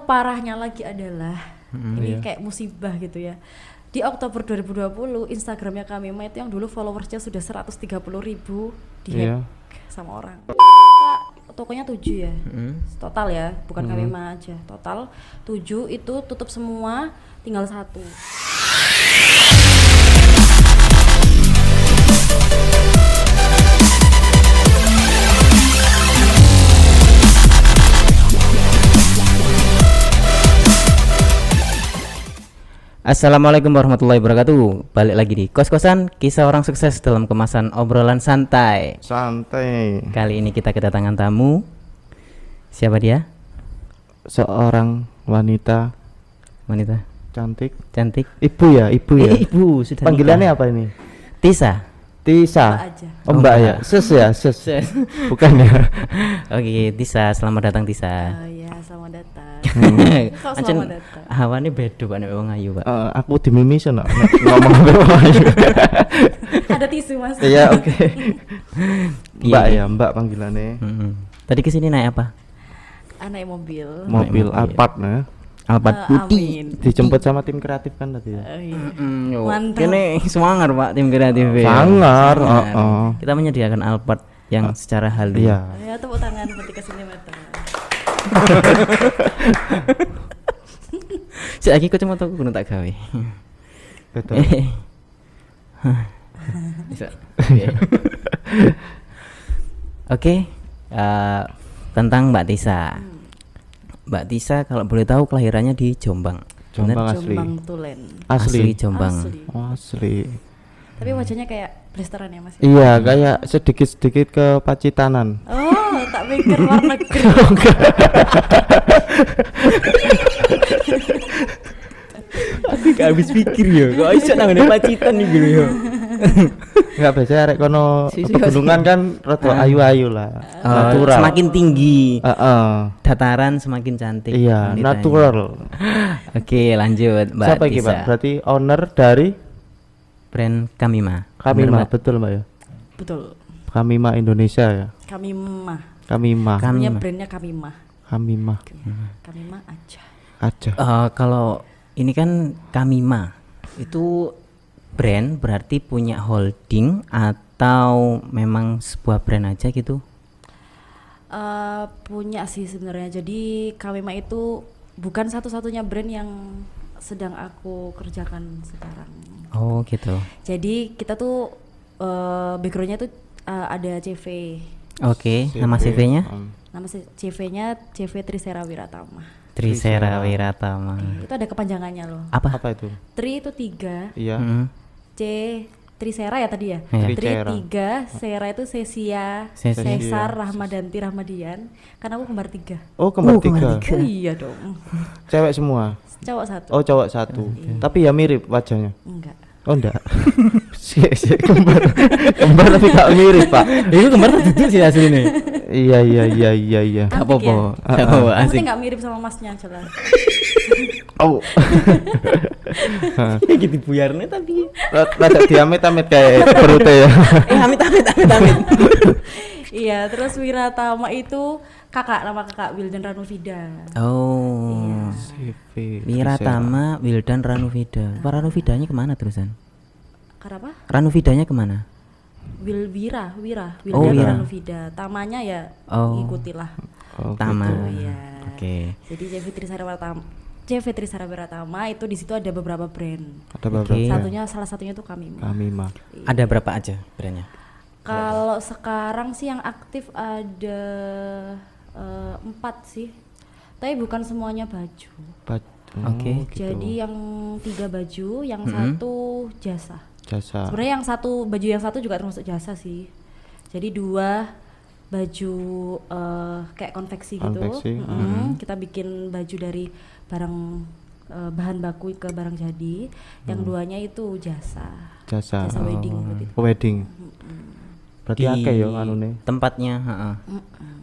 Parahnya lagi adalah ini Iya. kayak musibah gitu ya. Di Oktober 2020 Instagramnya Kamima itu yang dulu followersnya sudah 130.000 Iya. dihack sama orang. Kita tokonya 7 ya, total ya, bukan Kamima aja. Total 7 itu tutup semua, tinggal 1. Assalamualaikum warahmatullahi wabarakatuh. Balik lagi di Kos-Kosan, kisah orang sukses dalam kemasan obrolan santai. Santai. Kali ini kita kedatangan tamu. Siapa dia? Seorang wanita Wanita cantik. cantik. Ibu ya, ibu ya. Ibu sudah Panggilannya nikah. apa ini? Tisa. Tisa. Mbak aja. Oh, Mbak ya. Sus ya, sus. Bukan ya. Oke, Tisa, selamat datang Tisa. Oh ya, selamat datang. Kok Ancen selamat datang? hawane beda Pak nek wong ayu, Pak. Aku dimimisi no. Ngomong apa aja. Ada tisu Mas. Iya, oke. Mbak Iya. ya, Mbak panggilannya. Tadi kesini naik apa? Anak mobil. Mobil mobil. Alphard nah. Alphard putih. Amin. Dijemput sama tim kreatif kan tadi ya. Iya. Mantap. Kene semangat Pak tim kreatif. Sangar, Kita menyediakan Alphard yang secara halus. Iya. Ya tepuk tangan berarti ke sini Mata. Saiki kacamata aku kudu tak gawe. Betul. Bisa. Oke, tentang Mbak Tisa. Mbak Tisa kalau boleh tahu kelahirannya di Jombang. Jombang Bener? asli. Jombang Tulen. Asli. Jombang. Asli. Oh, asli. Tapi wajahnya kayak blasteran ya Mas. Iya, kayak sedikit-sedikit ke Pacitanan. Oh, tak pikir luar negeri. Aku gak habis pikir ya. Kok iso nang ngene Pacitan iki lho ya. Enggak biasa arek kono pegunungan kan rada ayu-ayu lah. Natural. Semakin tinggi Heeh. dataran semakin cantik. Iya, wanitanya. natural. Oke, lanjut Mbak Siapa iki, Tisa. Pak? Berarti owner dari Brand Kamima. Kamima, Bener, Mbak? betul, Mbak ya? Betul. Kamima Indonesia ya. Kamima. Kamima. Punya Kamima. brandnya Kamima. Kamima Kamima aja. aja. Kalau ini kan Kamima itu brand berarti punya holding atau memang sebuah brand aja gitu? Punya sih sebenarnya. Jadi Kamima itu bukan satu-satunya brand yang sedang aku kerjakan sekarang. Oh gitu. Jadi kita tuh backgroundnya tuh ada CV. Oke, nama CV-nya? Nama CV-nya CV Trisera Wiratama. Trisera Wiratama. Itu ada kepanjangannya loh. Apa? Apa itu? Tri itu 3, Iya. C Trisera ya tadi ya. Iya. Tri Tricera. 3, Sera itu Sesia, Sesia. Cesar, Rahmadanti, Rahmadian. Karena aku kembar 3. Oh, kembar kembar tiga. Oh iya dong. Cewek semua. Cowok 1. Oh, cowok satu. Tapi ya mirip wajahnya. Enggak. Oh, enggak. Si kembar. Kembar tapi gak mirip, Pak. Itu kemarin duduk sih aslinya. Iya. Gak Cantik ya? apa-apa. Gak apa-apa, Yang asik. penting nggak mirip sama masnya aja lah. Oh. Gitu buyarnya tapi. Rada diamit-amit kayak perutnya ya. Amit. Iya, terus Wiratama itu kakak, nama kakak Wildan Ranufida. Oh. CV. Wiratama, Wildan, Ranufida. Pak Ranufidanya kemana terusan? Kenapa? Ranufidanya kemana? Wira, Oh, Wildan Wira. Ranufida. Tamanya ya Oh. ikutilah. Oh, Tama. gitu. Iya. Oke. Jadi CV Trisara Wiratama itu di situ ada beberapa brand. Ada beberapa. Oke. Salah satunya itu Kamima. Kamima. Ada berapa aja brandnya? Kalau sekarang sih yang aktif ada 4 sih. Tapi bukan semuanya baju. Oke. gitu. Jadi yang 3 baju, yang 1 jasa. Jasa. Sebenarnya yang baju yang satu juga termasuk jasa sih. Jadi 2 baju kayak konveksi gitu. Konveksi, Kita bikin baju dari barang bahan baku ke barang jadi. Yang 2-nya itu jasa. Jasa. Wedding gitu. Wedding. Berarti Di akeh ya anune. tempatnya,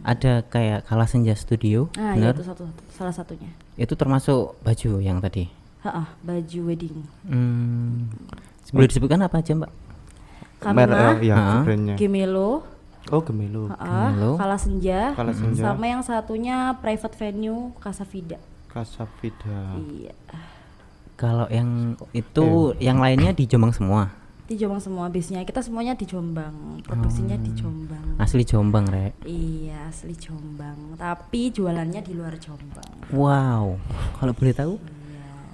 ada kayak Kala Senja Studio, Nah, ya bener? itu salah satunya. Itu termasuk baju yang tadi. Baju wedding. Boleh disebutkan apa aja Mbak? Kamima, Ya, brandnya. Gemelo, Oh, Gemelo. Gemelo. Kala Senja, Kala Senja. sama yang satunya private venue Casa Vida. Kasabida. Iya. Kalau yang itu yang lainnya di Jombang semua. Di Jombang semua, bisnya kita semuanya di Jombang, produksinya di Jombang. Asli Jombang, Rek. Iya, asli Jombang, tapi jualannya di luar Jombang. Wow. Kalau boleh tahu?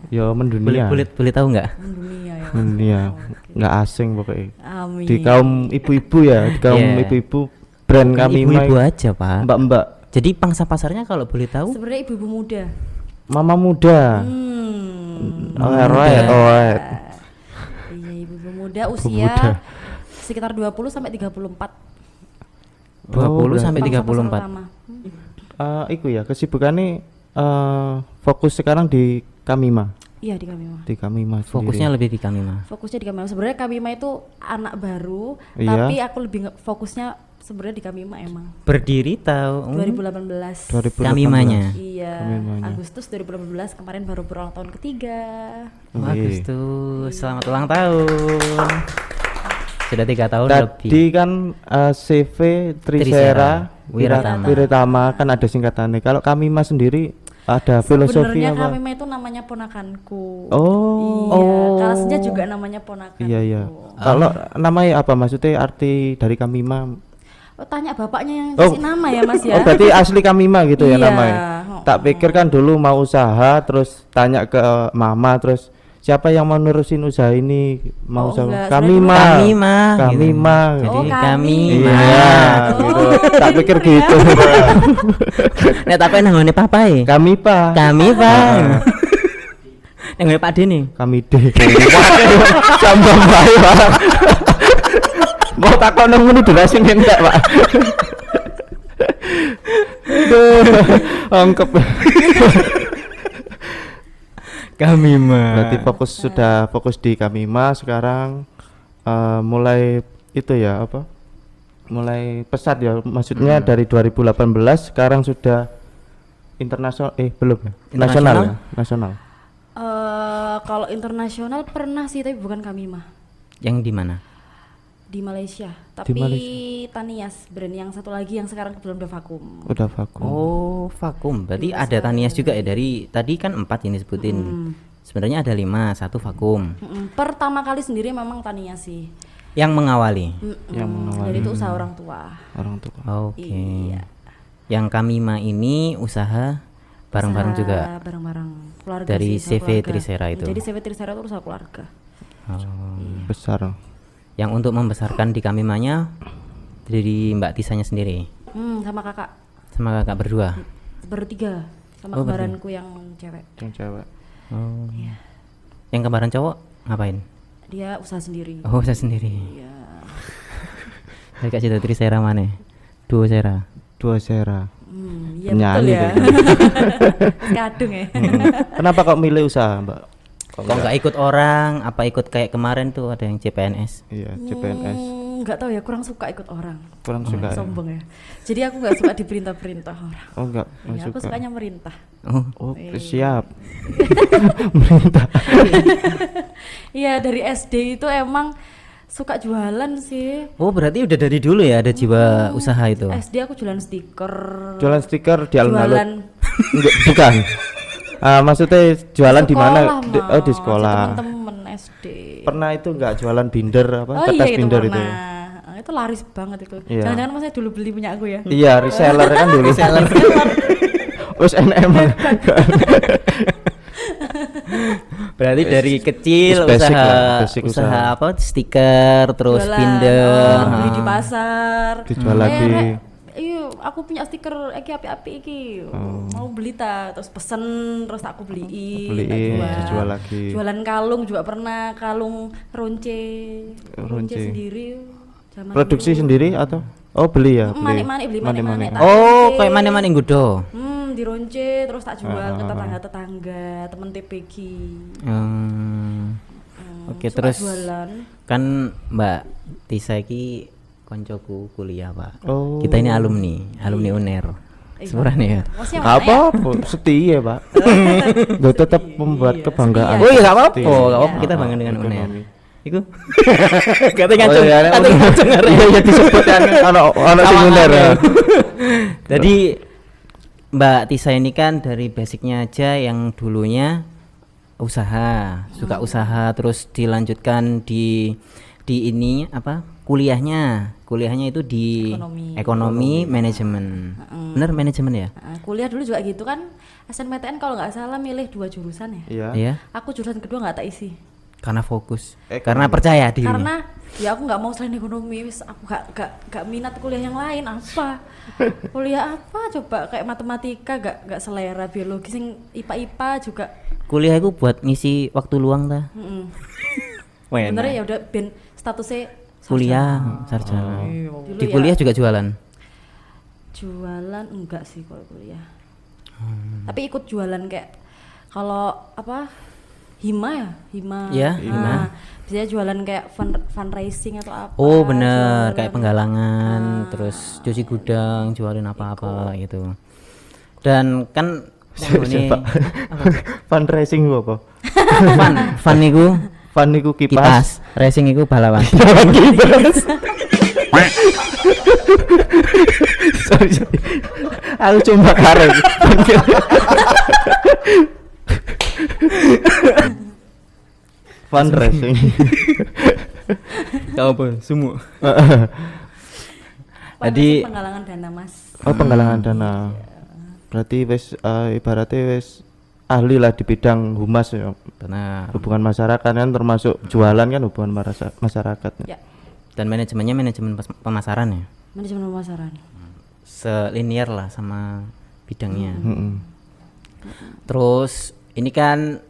Ya mendunia. Boleh tahu nggak? Mendunia ya. Mendunia. Oke. Nggak asing pokoknya. Amin. Di kaum ibu-ibu ya, di kaum Yeah. ibu-ibu brand kami Ibu-ibu aja, Pak. Mbak-mbak. Jadi pangsa pasarnya kalau boleh tahu? Sebenarnya ibu-ibu muda. Mama muda. Alright. Iya, ibu-ibu muda Ibu usia muda. sekitar 20 sampai 34. 20 sampai Pangsa pasar 34. utama. Iku ya kesibukannya fokus sekarang di Kamima. Iya, di Kamima. Di Kamima. Fokusnya lebih di Kamima. Fokusnya di Kamima. Sebenarnya Kamima itu anak baru, Iya. tapi aku lebih fokusnya sebenarnya di Kamima emang. Berdiri tahun 2018. 2018. Kamimanya. Iya, Kamimanya. Agustus 2018 kemarin baru berulang tahun ketiga. Bagus tuh. Selamat ulang tahun. Sudah 3 tahun Tadi lebih. kan CV Trisera Wiratama. Wiratama kan ada singkatannya. Kalau Kamima sendiri ada filosofi Sebenarnya apa? Kamima itu namanya ponakanku. Oh. Iya, Kalasnya juga namanya ponakanku. Iya iya. Kalau namanya apa maksudnya arti dari Kamima? Oh, tanya bapaknya yang kasih nama ya Mas ya. Oh berarti asli Kamima gitu ya Iya. namanya. Tak pikir kan dulu mau usaha terus tanya ke mama terus siapa yang mau nerusin usaha ini mau Oh, usaha enggak, Kamima. Kamima. Kamima. Jadi Oh, Kamima. Iya, Oh, gitu. Tak pikir gitu. Nek tak nang ngene papa e. Kamipa. Kami, Pak. Nang ngene Pak Dene. Kamide. Sambang bae, Pak. Mau takon nang ngono durasi enggak, Pak? Duh, ongkep. Kamima. Berarti sudah fokus di Kamima sekarang mulai itu ya apa? Mulai pesat ya maksudnya dari 2018 sekarang sudah internasional belum ya? Nasional ya? Nasional. Kalau internasional pernah sih tapi bukan Kamima. Yang di mana? Di Malaysia, tapi Malaysia. Tanias brand yang satu lagi yang sekarang kebetulan udah vakum. Udah vakum. Oh, vakum. Berarti ada Tanias juga ya dari tadi kan 4 ini sebutin. Sebenarnya ada 5, 1 vakum. Pertama kali sendiri memang Tanias sih. Yang mengawali. Yang mengawali. Jadi itu usaha orang tua. Orang tua. Oke. Iya. Yang Kamima ini usaha bareng-bareng Usaha juga. Bareng-bareng keluarga Dari sih, usaha CV keluarga. Trisera itu. Jadi CV Trisera itu usaha keluarga. Besar. Yang untuk membesarkan di Kamimanya dari Mbak Tisanya sendiri Sama kakak sama kakak berdua. bertiga sama Oh, kembaranku yang cewek. Yang cewek. Oh. Yang kembaran cowok ngapain? Dia usaha sendiri. Oh, saya sendiri. Iya. Saya kasih tahu Trisera mana? Duo Sera. Dua Sera. Iya betul Penyanyi ya. kayaknya. Kadung ya. Kenapa kok milih usaha, Mbak? Kok nggak ikut orang? Apa ikut kayak kemarin tuh ada yang CPNS? Iya, CPNS. Nggak tahu ya, kurang suka ikut orang. Kurang suka ya? Sombong ya. Jadi aku nggak suka diperintah-perintah orang. Oh, enggak Ya, aku suka. sukanya merintah. Oh, Oh, siap. Merintah. Iya, dari SD itu emang suka jualan sih. oh berarti udah dari dulu ya ada jiwa usaha itu. SD aku jualan stiker. Jualan stiker di alun-alun. Jualan Enggak, bukan. Maksudnya jualan di mana? sekolah, Di sekolah. Temen-temen SD. Pernah itu enggak jualan binder apa? Oh Kertas iya itu binder pernah. itu. Itu laris banget itu. Iya. Jangan-jangan mas saya dulu beli punya aku ya. Iya, reseller kan dulu. Reseller. Us NM. Berarti dari kecil Basic usaha lah, basic usaha usaha. apa? Stiker, terus Jualan, binder. beli di pasar. Dijual lagi. Rek, iya, aku punya stiker iki api-api iki. Mau beli ta, terus pesen terus aku beliin. Beliin, tak dijual lagi. Jualan kalung juga pernah, kalung ronce. Ronce. Sendiri. Zaman Produksi dulu. sendiri atau beli ya? Manik-manik, beli manik-manik. tak Oh, ronce. kayak mana-mana yang gudo. Di ronce terus tak jual ke tetangga-tetangga, temen TPG. Oke, Suka terus jualan. kan Mbak Tisa iki koncoku kuliah, Pak. Oh. Kita ini alumni UNER. Sebenarnya ya. Maksudnya Nggak mana ya? apa-apa, setia Pak. Gue tetap membuat kebanggaan. Oh iya, nggak apa-apa. Setia. Nggak apa-apa, kita bangga dengan Ekonomi. UNER. Iku. Kata Oh ngacung. iya, Kata ngacung. iya disebut kan ono sing bener. Jadi Mbak Tisa ini kan dari basicnya aja yang dulunya usaha, suka usaha, terus dilanjutkan di ini apa? Kuliahnya itu di ekonomi manajemen. Bener manajemen ya? Kuliah dulu juga gitu kan, SNMPTN kalau nggak salah milih 2 jurusan ya. Iya. Iya. Aku jurusan kedua nggak tak isi. Karena fokus. Karena percaya diri. Karena ya aku nggak mau selain ekonomi, wis aku gak minat kuliah yang lain. Apa? Kuliah apa coba kayak matematika gak selera, biologi sing IPA juga. Kuliah itu buat ngisi waktu luang ta. Sebenarnya ya udah ben statusnya kuliah sarjana. Dulu Di ya, kuliah juga jualan. jualan enggak sih kalau kuliah. Tapi ikut jualan kayak kalau apa Hima. Ya, Nah, Hima. biasanya jualan kayak fundraising atau apa. Oh bener, jualan. kayak penggalangan, terus cuci gudang, jualin apa-apa gitu. Dan kan ini Fundraising gua apa? fun niku Fun niku kipas. kipas, racing iku pahlawan. sorry. Aku cuma karo. Fundraising. Kau apa? Semua. Jadi Jadi penggalangan dana Mas. Oh, penggalangan dana. Berarti wis ibaratnya wis ahli lah di bidang humas ya. benar. Hubungan masyarakat kan termasuk jualan kan hubungan masyarakat. Ya, Dan manajemennya manajemen pemasaran ya. manajemen pemasaran. Selinier lah sama bidangnya. Heeh. Terus ini kan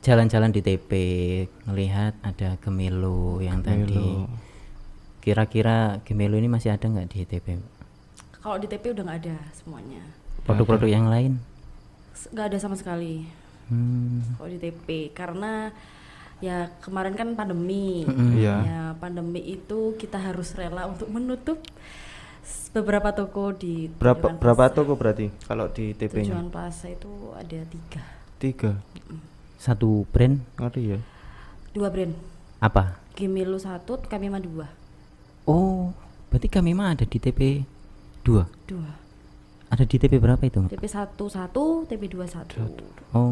jalan-jalan di TP, ngelihat ada Gemelo yang tadi. Kira-kira Gemelo ini masih ada nggak di TP? Kalau di TP udah nggak ada semuanya. Produk-produk yang lain? Nggak ada sama sekali. Kalau di TP karena ya kemarin kan pandemi. Iya. Ya pandemi itu kita harus rela untuk menutup beberapa toko di Berapa toko berarti kalau di TP-nya? Tujuan Plaza itu ada 3. 3. Satu brand Ngeri ya. 2 brand. apa? Gemelo 1, Kamima 2. Oh, berarti kami mah ada di TP 2. 2. Ada di TP berapa itu? TP 1 1, TP 2 1. Oh,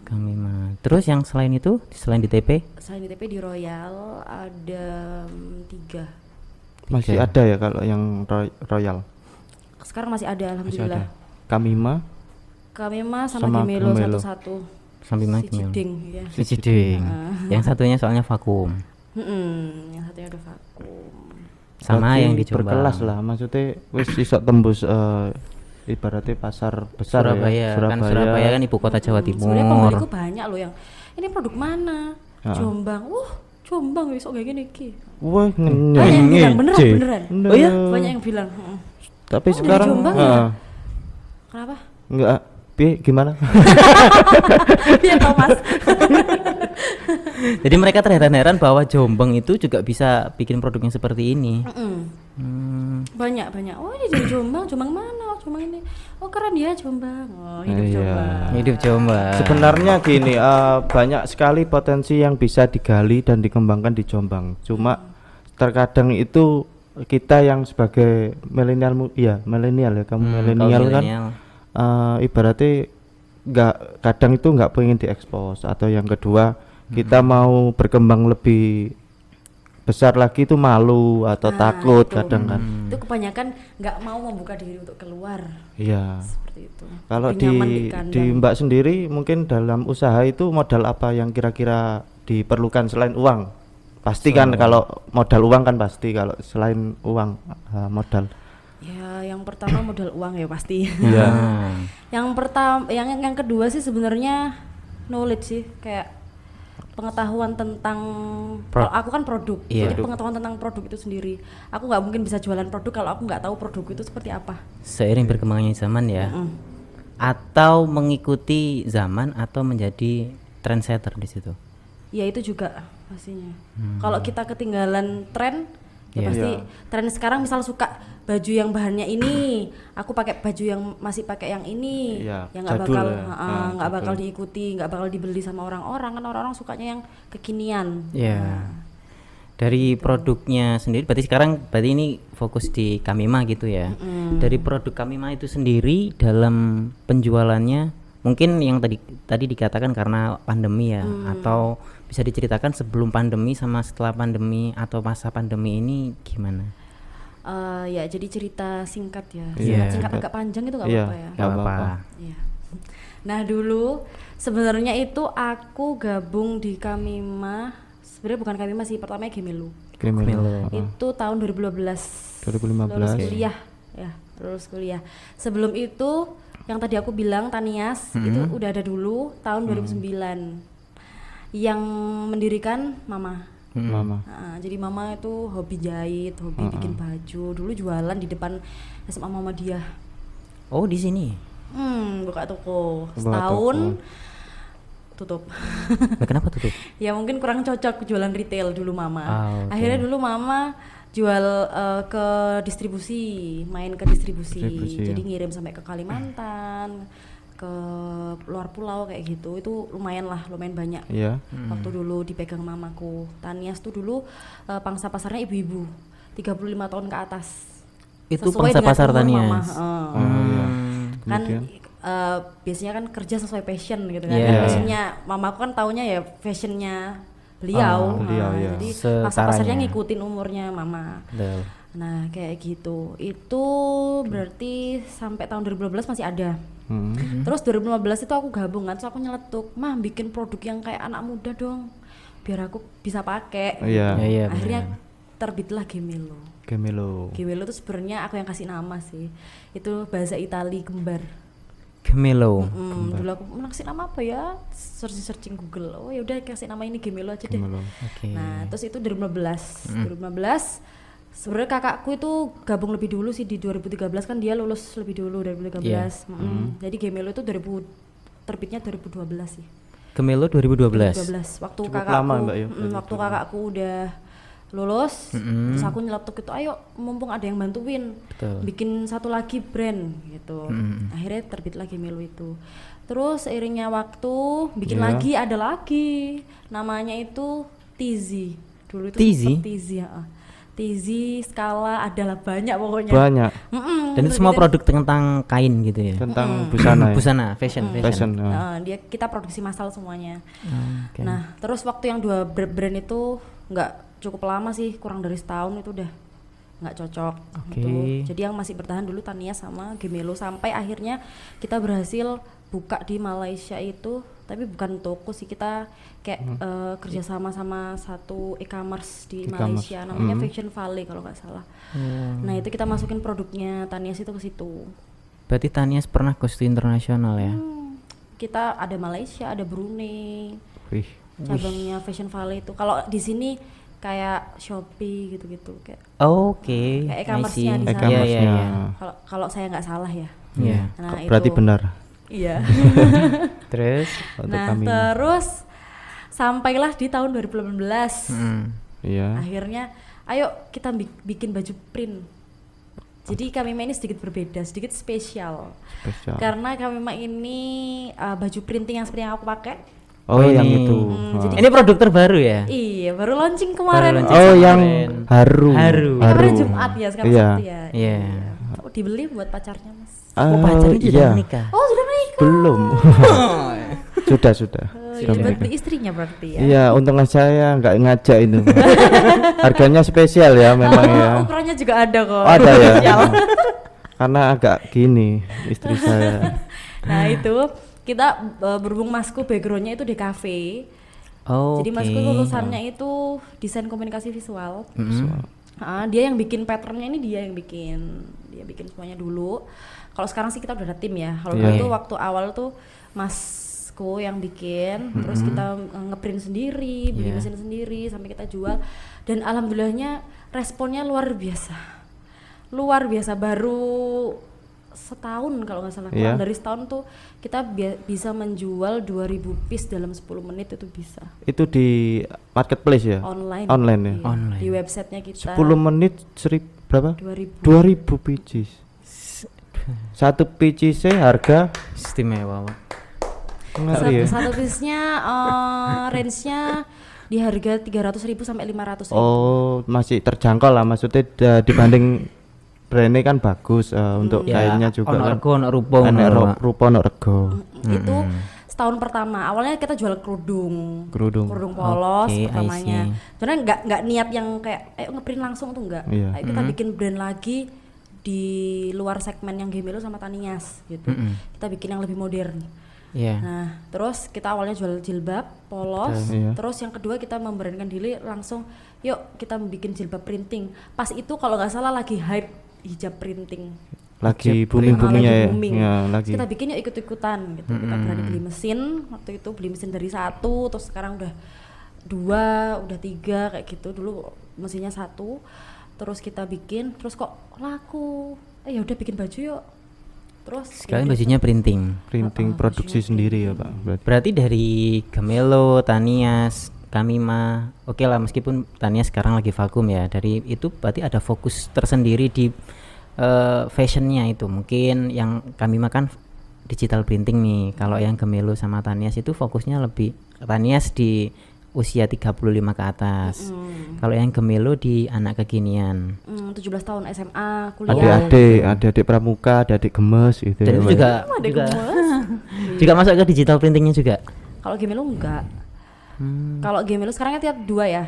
kami mah. Terus yang selain itu, selain di TP? Selain di TP di Royal ada 3. Masih ada ya kalau yang Royal. Sekarang masih ada Masih alhamdulillah. ada. Kamima Kamima Sama sama Gemelo Gemelo. 1-1. Sampai Si mana Gemelo? Ciding ya. Si Ciding. Yang satunya soalnya vakum. Yang satunya udah vakum. Sama berarti yang di Jombang. berkelas lah, maksudnya wis iso tembus ibaratnya pasar besar Surabaya. ya. Kan Surabaya kan ibu kota Jawa Timur. Sebenarnya pembeliku banyak loh yang ini produk mana? Ah. Jombang. Jombang besok kayak gini ki. Wah, Banyak yang bilang beneran. Oh ya? Banyak yang bilang. Tapi dari sekarang Jombang ya? Kenapa? enggak gimana? Biar Thomas. Jadi mereka terheran-heran bahwa Jombang itu juga bisa bikin produk yang seperti ini. Banyak. Oh ini dari Jombang mana? Oh, Jombang ini. Oh keren ya Jombang. Oh hidup Iya. Jombang. Hidup Jombang. Sebenarnya gini, banyak sekali potensi yang bisa digali dan dikembangkan di Jombang. Cuma terkadang itu kita yang sebagai milenial ya kamu milenial kan milenial. ibaratnya kadang itu nggak pengen diekspos, atau yang kedua kita mau berkembang lebih besar lagi itu malu atau takut itu. kadang kan. Itu kebanyakan nggak mau membuka diri untuk keluar. Iya. Seperti itu. Kalau Lebih nyaman di kandang. Mbak sendiri mungkin dalam usaha itu modal apa yang kira-kira diperlukan selain uang? Pasti kan kalau modal uang kan pasti, kalau selain uang modal. Ya, yang pertama modal uang ya pasti. Iya. Yang pertama, yang kedua sih sebenarnya knowledge sih, kayak pengetahuan tentang kalau aku kan produk, Iya. jadi pengetahuan tentang produk itu sendiri. Aku nggak mungkin bisa jualan produk kalau aku nggak tahu produk itu seperti apa. Seiring berkembangnya zaman ya. Atau mengikuti zaman atau menjadi trendsetter di situ. Ya itu juga pastinya. Kalau kita ketinggalan tren, ya Iya. pasti tren sekarang misal suka baju yang bahannya ini, aku pakai baju yang masih pakai yang ini, Iya, yang nggak jadul bakal ya. nggak Jadul. bakal diikuti, nggak bakal dibeli sama orang-orang, kan orang-orang sukanya yang kekinian. Ya. Dari produknya sendiri, berarti ini fokus di Kamima gitu ya. Dari produk Kamima itu sendiri dalam penjualannya, mungkin yang tadi dikatakan karena pandemi ya, atau bisa diceritakan sebelum pandemi sama setelah pandemi atau masa pandemi ini gimana? Ya jadi cerita singkat ya, Iya. singkat agak panjang itu nggak Iya. apa-apa ya. Gak apa-apa. Iya. Nah dulu sebenarnya itu aku gabung di Kamima, sebenarnya bukan Kamima sih, pertamanya Gemelo. Gemelo. Itu tahun 2015. 2015. Lulus kuliah ya, lulus kuliah. Sebelum itu yang tadi aku bilang Tanias itu udah ada dulu tahun 2009. Yang mendirikan Mama. Mama. Jadi Mama itu hobi jahit, hobi bikin baju. Dulu jualan di depan SMA Muhammadiyah. Oh, di sini. Buka toko Buka setahun toko. tutup. Nah, kenapa tutup? Ya mungkin kurang cocok jualan retail dulu Mama. Oke. Akhirnya dulu Mama jual ke distribusi, main ke distribusi. Distribusi, Jadi ya. ngirim sampai ke Kalimantan, ke luar pulau kayak gitu. Itu lumayan banyak. Iya. Waktu dulu dipegang mamaku. Tanias tuh dulu pangsa pasarnya ibu-ibu 35 tahun ke atas. Itu Sesuai pangsa dengan pasar umur Tanias. mama. Oh iya. Kan Kemudian? biasanya kan kerja sesuai passion gitu kan. Iya. Passionnya mamaku kan taunya ya fashionnya beliau. beliau, ya. Jadi Setaranya. pangsa pasarnya ngikutin umurnya mama. Betul. Nah kayak gitu. Itu berarti sampai tahun 2012 masih ada. Terus 2015 itu aku gabung kan, terus aku nyeletuk, mah bikin produk yang kayak anak muda dong, biar aku bisa pakai. Iya. Ya, iya, Akhirnya benar. terbitlah Gemelo. Gemelo. Gemelo itu sebenarnya aku yang kasih nama sih. Itu bahasa Itali kembar. Gemelo. Dulu aku mau kasih nama apa ya? Searching Google. Oh ya udah kasih nama ini Gemelo aja deh. Gemelo. Oke. Nah, terus itu 2015. 2015 sebenarnya kakakku itu gabung lebih dulu sih di 2013 kan, dia lulus lebih dulu 2013. Iya. Jadi Gemelo itu terbitnya 2012 sih. Gemelo 2012. 2012 waktu Cukup kakakku lama, Mbak, ya, waktu kakakku udah lulus, terus aku nyeletuk itu, ayo mumpung ada yang bantuin, Betul. bikin satu lagi brand gitu. Akhirnya terbit lagi Gemelo itu. Terus seiringnya waktu bikin Iya. lagi, ada lagi namanya itu Tizi. Dulu itu Tizi? sempet Tizi ya. Tizi, Skala, adalah banyak pokoknya. Banyak Dan itu semua produk tentang kain gitu ya. tentang busana ya. Busana, fashion. Fashion. Kita produksi massal semuanya. Oke. Nah, terus waktu yang dua brand itu nggak cukup lama sih, kurang dari setahun itu udah nggak cocok. Oke. Gitu. Jadi yang masih bertahan dulu Tanias sama Gemelo, sampai akhirnya kita berhasil buka di Malaysia itu, tapi bukan toko sih, kita kayak kerjasama sama satu e-commerce di E-commerce. Malaysia, namanya Fashion Valley kalau nggak salah. Nah itu kita masukin produknya Tanias itu ke situ. Berarti Tanias pernah go to internasional ya? Kita ada Malaysia, ada Brunei, Wih. cabangnya Fashion Valley itu. Kalau di sini kayak Shopee gitu-gitu, kayak Oke. Kayak I e-commerce-nya see. di sana. Iya, iya, E-commerce-nya. iya. kalau saya nggak salah ya. Iya. Nah, Berarti itu. benar. Iya. Terus? Untuk Nah, kami. terus sampailah di tahun 2018. Iya. Akhirnya ayo kita bikin baju print. Jadi Kamima ini sedikit berbeda, sedikit spesial. Spesial. Karena Kamima ini baju printing yang seperti yang aku pakai. Oh, yang ini. itu. jadi- Ini produk terbaru ya? Iya, baru launching kemarin. launching. Oh, Kemarin. yang haru. Haru. Ini kemarin Jumat ya, sekarang Iya. Sabtu ya. Iya. Oh, dibeli buat pacarnya, Mas. Oh, pacarnya iya. sudah menikah. Oh, sudah menikah. Belum. Sudah. Oh, Sudah iya, buat menikah. beli istrinya berarti ya. Iya, untung saya nggak ngajak itu. Harganya spesial ya memang ya. Ukurannya juga ada kok. Oh, ada ya. Spesial. Karena agak gini istri saya. Nah, itu kita berhubung masku backgroundnya itu di cafe. Oh, Jadi masku lulusannya itu desain komunikasi visual. Dia yang bikin patternnya ini, dia bikin semuanya dulu. Kalau sekarang sih kita udah ada tim ya. Kalau Iya. dulu tuh waktu awal tuh masku yang bikin, terus kita ngeprint sendiri, beli Iya. mesin sendiri sampai kita jual. Dan alhamdulillahnya responnya luar biasa. Baru setahun kalau nggak salah, kurang Iya. dari setahun tuh kita bisa menjual 2000 piece dalam 10 menit itu bisa. Itu di marketplace ya? Online. Online ya? Iya, Online. di websitenya kita. 10 menit berapa? 2000. 2000 pieces. Satu pieces harga istimewa, Pak. ngeri ya. Satu piece-nya range-nya Di harga 300.000 sampai 500.000. Oh, masih terjangkau lah, maksudnya dibanding brandnya kan bagus untuk kainnya juga ono kan. rego ono rupa Enek rupa ono rego. Itu setahun pertama. Awalnya kita jual kerudung polos Oke, I pertamanya. see. Karena nggak niat yang kayak ngeprint langsung tuh enggak. Iya. Ayo kita bikin brand lagi di luar segmen yang Gemelo sama Tanias gitu. Kita bikin yang lebih modern. Iya. Nah, terus kita awalnya jual jilbab polos, Iya. terus yang kedua kita memberanikan diri langsung, yuk kita bikin jilbab printing. Pas itu kalau nggak salah lagi hype hijab printing. Lagi booming-boomingnya Lagi ya. booming. Ya, Terus lagi. kita bikin yuk ikut-ikutan gitu. Kita berani beli mesin, waktu itu beli mesin dari 1, terus sekarang udah 2, udah 3 kayak gitu. Dulu mesinnya 1, terus kita bikin, terus kok laku. Ya udah bikin baju yuk. Terus Sekalian ya udah. bajunya printing. Printing produksi sendiri ya, Pak. Berarti dari Gemelo, Tanias, Kamima, oke lah meskipun Tanias sekarang lagi vakum ya. Dari itu berarti ada fokus tersendiri di fashionnya itu. Mungkin yang Kamima kan digital printing nih. Kalau yang Gemelo sama Tanias itu fokusnya lebih Tanias di usia 35 ke atas. Kalau yang Gemelo di anak kekinian. 17 tahun SMA, kuliah. Adik-adik pramuka, adik gemes gitu. Dan itu juga Ada juga, gemes. juga masuk ke digital printingnya juga. Kalau Gemelo enggak. Kalau Gemelo sekarang kan tiap 2 ya.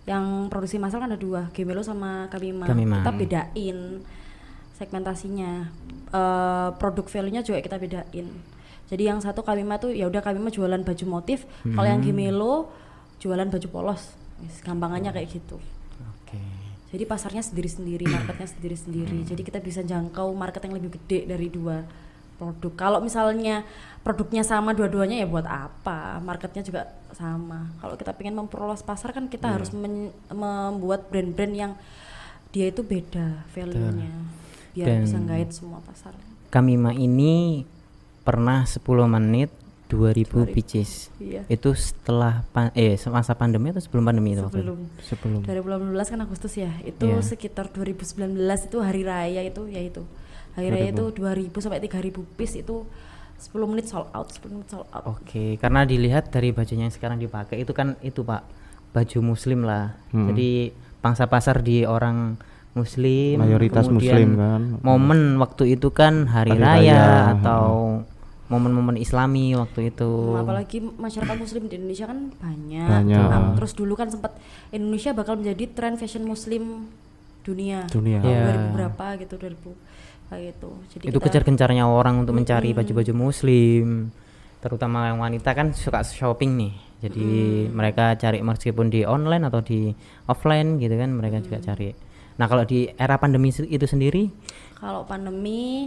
Yang produksi massal kan ada 2, Gemelo sama Kamima. Kamima. Kita bedain segmentasinya. Produk value-nya juga kita bedain. Jadi yang satu Kamima tuh ya udah Kamima jualan baju motif, kalau yang Gemelo jualan baju polos. Gampangannya kayak gitu. Oke. Jadi pasarnya sendiri-sendiri, marketnya sendiri-sendiri. Jadi kita bisa jangkau market yang lebih gede dari 2 produk. Kalau misalnya produknya sama dua-duanya ya buat apa? Marketnya juga sama. Kalau kita pengen memperluas pasar kan kita harus membuat brand-brand yang dia itu beda value-nya. Biar Dan bisa guide semua pasar. Kamima ini pernah 10 menit 2000 pieces. Iya. Itu setelah semasa pandemi atau sebelum pandemi itu? waktu itu? Sebelum 2018 kan Agustus ya. Itu Iya. sekitar 2019 itu hari raya itu ya itu. Hari raya itu 2000 sampai 3000 piece itu 10 menit sold out, 10 menit sold out. Oke, karena dilihat dari bajunya yang sekarang dipakai itu kan itu Pak, baju muslim lah. Jadi pangsa pasar di orang muslim, Mayoritas kemudian muslim kan. momen waktu itu kan hari Hari raya, raya, atau momen-momen islami waktu itu. Apalagi masyarakat muslim di Indonesia kan banyak. Banyak. Nah, terus dulu kan sempat Indonesia bakal menjadi tren fashion muslim dunia. Dunia. Tahun Iya. 2000 berapa gitu, 2000 kayak gitu. Jadi Itu kita kejar-kencarnya orang untuk mencari baju-baju muslim, terutama yang wanita kan suka shopping nih. Jadi mereka cari meskipun di online atau di offline gitu kan, mereka juga cari. Nah kalau di era pandemi itu sendiri, kalau pandemi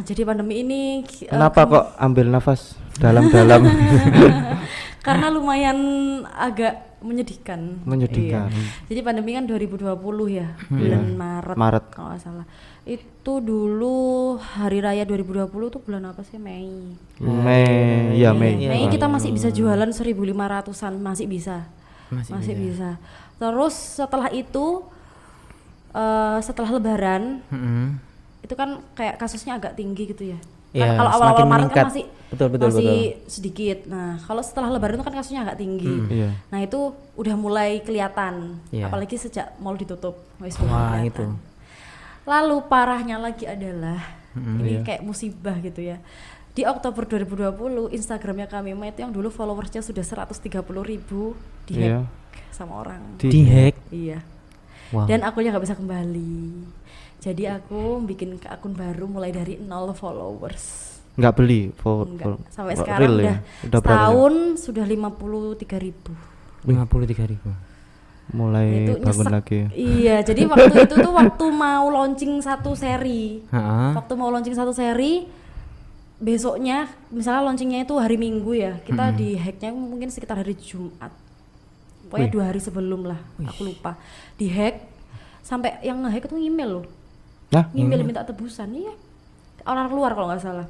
jadi pandemi ini Kenapa kok ambil nafas dalam-dalam? karena lumayan agak menyedihkan. Menyedihkan. Iya. Jadi pandemi kan 2020 ya, bulan Maret kalau nggak salah. Itu dulu hari raya 2020 tuh bulan apa sih? Mei. Mei. Mei kita masih bisa jualan 1.500-an, masih bisa. Masih bisa. Terus setelah itu setelah lebaran itu kan kayak kasusnya agak tinggi gitu ya. Ya, Kan kalau semakin awal-awal Maret meningkat. kan masih Betul. sedikit. Nah, kalau setelah lebaran itu kan kasusnya agak tinggi. Iya. Nah, itu udah mulai kelihatan. Iya. Apalagi sejak mall ditutup. Wis Wah, mulai itu. kelihatan. Lalu parahnya lagi adalah ini kayak musibah gitu ya. Di Oktober 2020 Instagramnya Kamima itu yang dulu followersnya sudah 130.000 dihack Iya. sama orang. di hack. Iya. Wow. Dan akunnya nggak bisa kembali. Jadi aku bikin akun baru mulai dari 0 followers. Nggak beli Enggak. Sampai sekarang real udah ya? Udah berapa ya? setahun sudah 53.000. 53.000. Mulai Itu bangun nyesek. lagi ya. Iya, jadi waktu itu tuh waktu mau launching satu seri. Heeh. Waktu mau launching satu seri, besoknya misalnya launchingnya itu hari Minggu ya, kita di hacknya mungkin sekitar hari Jumat. Pokoknya 2 hari sebelum lah, aku lupa. Di hack sampai yang nge-hack itu email loh. Nah, Email minta tebusan, iya. Orang luar kalau nggak salah.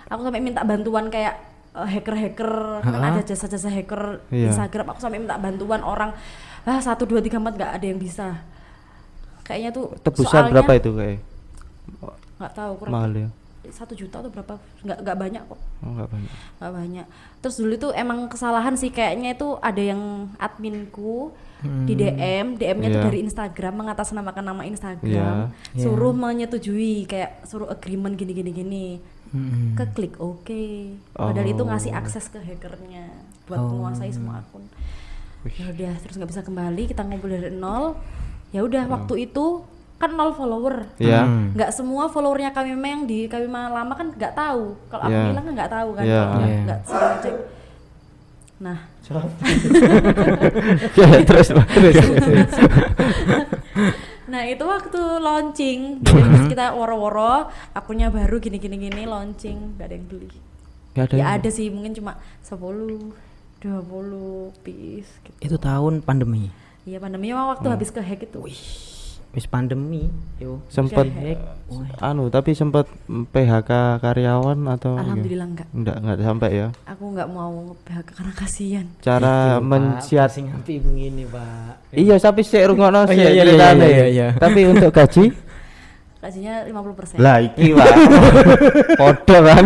Aku sampai minta bantuan kayak hacker-hacker, kan ada jasa-jasa hacker Iya. Instagram. Aku sampai minta bantuan orang. 1, 2, 3, 4 nggak ada yang bisa. Kayaknya tuh tebusan soalnya berapa itu kayak? nggak tahu kurang Mahal ya. 1 juta atau berapa, nggak banyak kok. Oh, nggak banyak. Nggak banyak. Terus dulu itu emang kesalahan sih, kayaknya itu ada yang adminku di DM-nya tuh Iya. dari Instagram, mengatasnamakan nama Instagram, Iya. suruh menyetujui, kayak suruh agreement gini. Keklik oke. Padahal itu ngasih akses ke hackernya buat menguasai semua akun. Ya udah, terus nggak bisa kembali, kita ngumpul dari nol. Ya udah, waktu itu kan 0 follower. Iya. Nggak semua followernya kami yang di kami lama kan nggak tahu. Kalau aku Iya. bilang kan nggak tahu kan, Iya. kalau nggak sering cek. Nah, terus. nah itu waktu launching, jadi pas kita woro-woro, akunnya baru gini launching, nggak ada yang beli. Nggak ada. Ya yang- ada sih, mungkin cuma 10, 20 piece gitu. Itu tahun pandemi. Iya, pandemi memang waktu habis ke hack itu. Wis pandemi, yo. Sempet tapi sempet PHK karyawan atau Alhamdulillah enggak sampai ya. aku nggak mau PHK karena kasihan. Cara mensiat sing api begini, Pak. iya tapi sik rungokno sik iya, ceritane. iya. Tapi untuk gaji Gajinya 50%. lah iki Pak. Podo kan.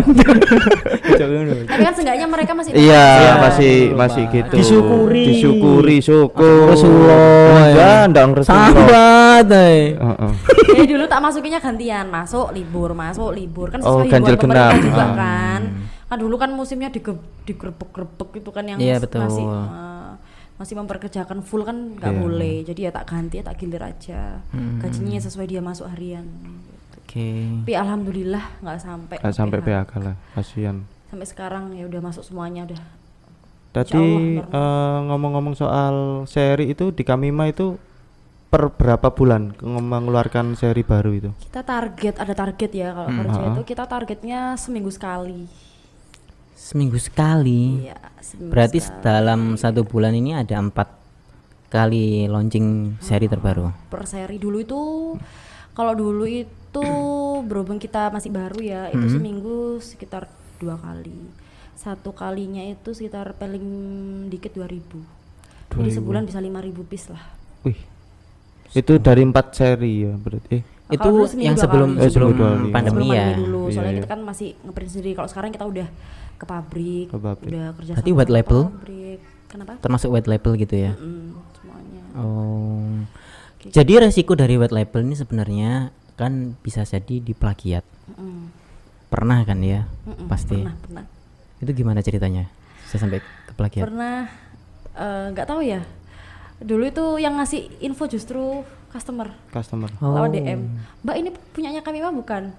Tapi kan seenggaknya mereka masih Iya, Iya, masih gitu. Disyukuri. syukur. Rasulullah. Enggak, ndang Rasulullah. Sahabat, Heeh. Jadi dulu tak masukinnya gantian, masuk libur kan Oh, sesuai ganjil himbauan pemerintah genap. juga Ah. kan. Kan dulu kan musimnya digrebek-grebek itu kan yang Iya, betul. masih memperkerjakan full kan nggak Iya. boleh. Jadi ya tak ganti, ya tak gilir aja. Gajinya sesuai dia masuk harian. Oke. Tapi alhamdulillah nggak sampai. Enggak sampai PHK. PHK lah, kasihan. Sampai sekarang ya udah masuk semuanya udah. Tadi ngomong-ngomong soal seri itu di Kamima itu per berapa bulan mengeluarkan seri baru itu? Kita ada target ya kalau kerja itu kita targetnya seminggu sekali. Seminggu sekali. Iya, seminggu Berarti sekali. dalam 1 bulan ini ada 4 kali launching seri terbaru. Per seri dulu itu, kalau dulu itu berhubung kita masih baru ya, itu seminggu sekitar 2 kali. 1 kalinya itu sekitar paling dikit 2.000. Jadi sebulan bisa 5.000 piece lah. Wih. Itu dari 4 seri ya berarti. Itu Kalau dulu seminggu yang 2 sebelum kali. sebelum Sebelum 2 kali. pandemi Sebelum ya. pandemi dulu, Iya, soalnya iya. kita kan masih ngeprint sendiri. Kalau sekarang kita udah ke pabrik, Ke pabrik. udah kerja Berarti sama white label? pabrik. Kenapa? Termasuk white label gitu ya. Semuanya. Oh. Jadi resiko dari white label ini sebenarnya kan bisa jadi diplagiat. Pernah kan ya? Pasti. Pernah. Itu gimana ceritanya? Saya sampai ke plagiat. Pernah, nggak tahu ya. Dulu itu yang ngasih info justru customer. Lewat DM, Mbak ini punyanya kami mah bukan?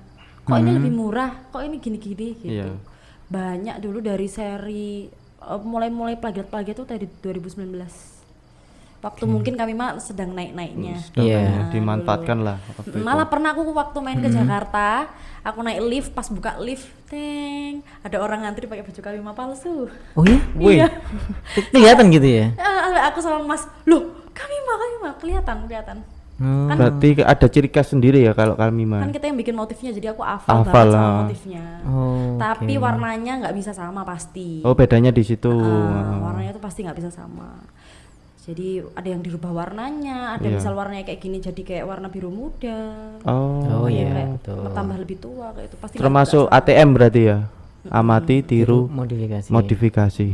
Kok ini lebih murah? Kok ini gini-gini gitu. Iya. Banyak dulu dari seri mulai plagiat-plagiat tuh dari 2019. Waktu mungkin kami mah sedang naik-naiknya. Iya. Dimanfaatkan lah waktu itu. Malah pernah aku waktu main ke Jakarta, aku naik lift, pas buka lift, teng, ada orang ngantri pakai baju kami mah palsu. Oh iya? Iya. Kelihatan gitu ya? Aku sama Mas, loh kami mah kelihatan. Oh. Kan Berarti ada ciri khas sendiri ya kalau Kamima. kan kita yang bikin motifnya, jadi aku hafal Hafal, banget sama ah. motifnya. Oh, Tapi warnanya nggak bisa sama pasti. Oh, bedanya di situ. Warnanya tuh pasti nggak bisa sama. Jadi ada yang dirubah warnanya, ada Iya. misal warnanya kayak gini jadi kayak warna biru muda. Oh iya, kayak betul. tambah lebih tua kayak itu pasti. Termasuk ATM berarti ya. Amati, tiru, modifikasi. modifikasi.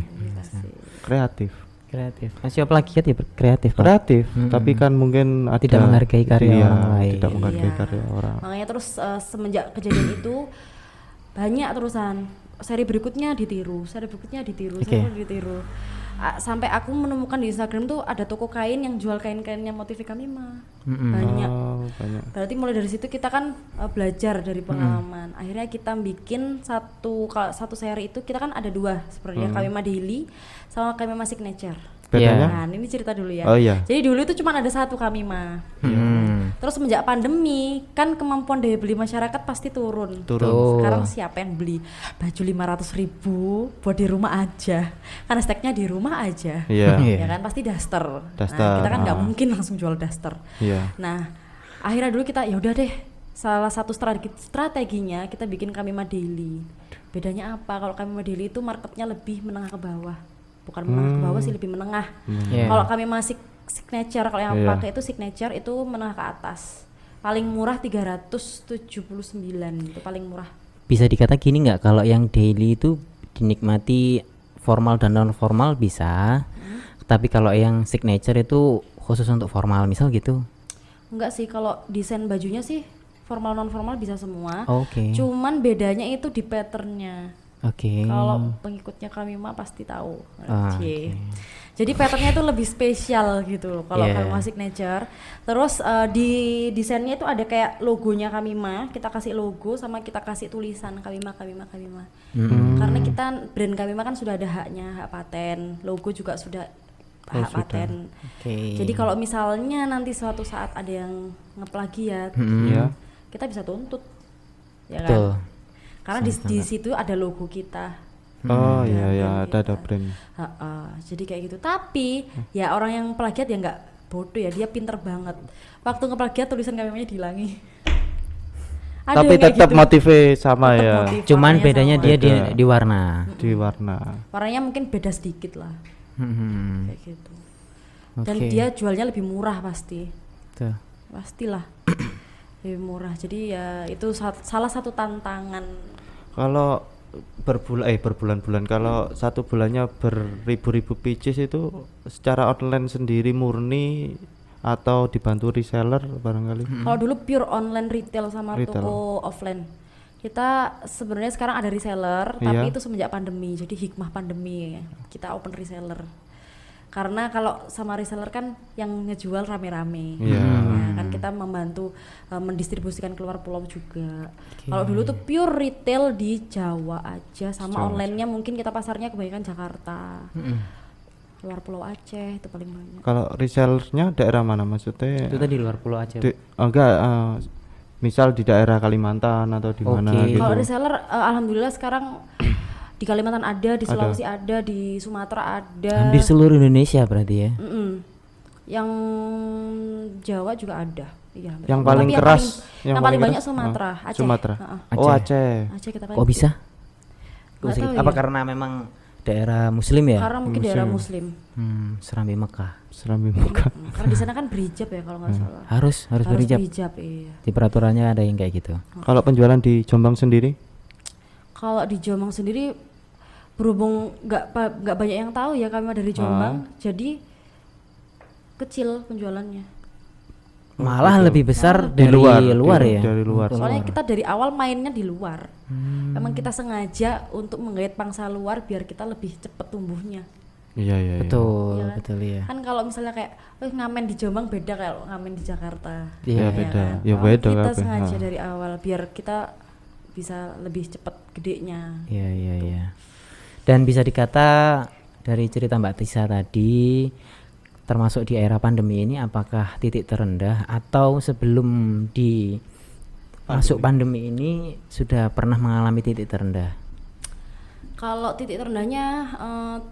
Kreatif. Kreatif. Masih plagiat ya kreatif, Pak. Kreatif, tapi kan mungkin ada Tidak menghargai karya iya, orang lain. Tidak menghargai Iya. karya orang. Makanya terus semenjak kejadian itu banyak terusan seri berikutnya ditiru, seri berikutnya ditiru, seri berikutnya ditiru. Sampai aku menemukan di Instagram tuh ada toko kain yang jual kain-kainnya motif Kamima. Banyak. Oh, banyak. Berarti mulai dari situ kita kan belajar dari pengalaman. Akhirnya kita bikin satu seri itu, kita kan ada 2 seperti Kamima Daily sama Kamima Signature. Bedanya? Nah, ini cerita dulu ya. Oh iya. Jadi dulu itu cuma ada 1 Kamima. Terus semenjak pandemi kan kemampuan daya beli masyarakat pasti turun. Sekarang siapa yang beli baju 500.000 buat di rumah aja? Kan hashtagnya di rumah aja. Iya. Ya kan pasti daster. Daster, Nah, kita kan nggak mungkin langsung jual daster. Iya. Nah, akhirnya dulu kita ya udah deh. Salah satu strateginya kita bikin Kamima Daily. Bedanya apa? Kalau Kamima Daily itu marketnya lebih menengah ke bawah. Bukan menengah ke bawah sih, lebih menengah. Iya. Kalau Kamima Signature, kalau yang Iya. pakai itu Signature itu menengah ke atas. Paling murah 379 itu paling murah. bisa dikata gini nggak, kalau yang daily itu dinikmati formal dan non formal bisa, tapi kalau yang signature itu khusus untuk formal misal gitu? Enggak sih, kalau desain bajunya sih formal non formal bisa semua. Oke. Cuman bedanya itu di patternnya. Oke. Kalau pengikutnya kami mah pasti tahu. Oke. Jadi patternnya itu lebih spesial gitu loh kalau Yeah. Kami Mah signature. Terus di desainnya itu ada kayak logonya Kami Mah, kita kasih logo sama kita kasih tulisan Kami Mah. Karena kita brand Kami Mah kan sudah ada haknya, hak paten. Logo juga sudah hak paten. Oke. Jadi kalau misalnya nanti suatu saat ada yang ngeplagiat, Ya. kita bisa tuntut. Ya Betul. kan? Karena di situ ada logo kita. Oh iya brand ya, ada kita. brand. Jadi kayak gitu. Tapi ya orang yang plagiat ya nggak bodoh ya, dia pinter banget. Waktu ngeplagiat tulisan Kami dihilangi. Ada Tapi yang kayak tetap gitu. motifnya sama Tetep ya. motif, Cuman warnanya bedanya sama. dia Beda. di warna. Di warna. Warnanya mungkin beda sedikit lah, Hmm. kayak gitu. Dan Oke. dia jualnya lebih murah pasti, Tuh. pastilah lebih murah. Jadi ya itu salah satu tantangan. Kalau berbulan-bulan, kalau satu bulannya beribu-ribu pieces itu secara online sendiri murni atau dibantu reseller barangkali? Kalau dulu pure online retail sama Retail. toko offline. Kita sebenarnya sekarang ada reseller, tapi Iya. itu semenjak pandemi. Jadi hikmah pandemi ya, kita open reseller. Karena kalau sama reseller kan yang ngejual rame-rame. Iya. Nah, kan kita membantu mendistribusikan keluar pulau juga. Kalau dulu tuh pure retail di Jawa aja, sama Jawa online-nya mungkin kita pasarnya kebanyakan Jakarta. Luar pulau Aceh itu paling banyak. Kalau resellernya daerah mana maksudnya? Itu tadi luar pulau aja. Enggak, misal di daerah Kalimantan atau di mana Oke. gitu. Kalau reseller alhamdulillah sekarang di Kalimantan ada, di Sulawesi ada, di Sumatera ada. Hampir seluruh Indonesia berarti ya. Yang Jawa juga ada. Iya. Yang Tapi paling keras, yang paling banyak keras, Sumatera, Aceh. Sumatera. Heeh. Oh, Aceh. Aceh. Aceh kita Kok bisa? Nggak tahu Apa ya. karena memang daerah muslim ya? Karena mungkin daerah Muslim. Serambi Mekah. Serambi Mekah. Karena di sana kan berhijab ya kalau nggak salah. Harus berhijab. berhijab, iya. Di peraturannya ada yang kayak gitu. Kalau penjualan di Jombang sendiri? Kalau di Jombang sendiri berhubung nggak banyak yang tahu ya Kami Mah dari Jombang, jadi kecil penjualannya. Malah lebih besar Di dari luar di- ya. Dari luar. Soalnya kita dari awal mainnya di luar. Emang kita sengaja untuk menggait pangsa luar biar kita lebih cepat tumbuhnya. Iya, iya, iya. Betul, Iya kan? betul ya. Kan kalau misalnya kayak ngamen di Jombang beda kalau ngamen di Jakarta. Iya, Ya, beda. kan? Ya Kalau beda kita kabeh. sengaja Ha. dari awal biar kita bisa lebih cepat gedenya. Iya, iya, iya. Dan bisa dikata dari cerita Mbak Tisa tadi, termasuk di era pandemi ini, apakah titik terendah atau sebelum masuk pandemi ini sudah pernah mengalami titik terendah? Kalau titik terendahnya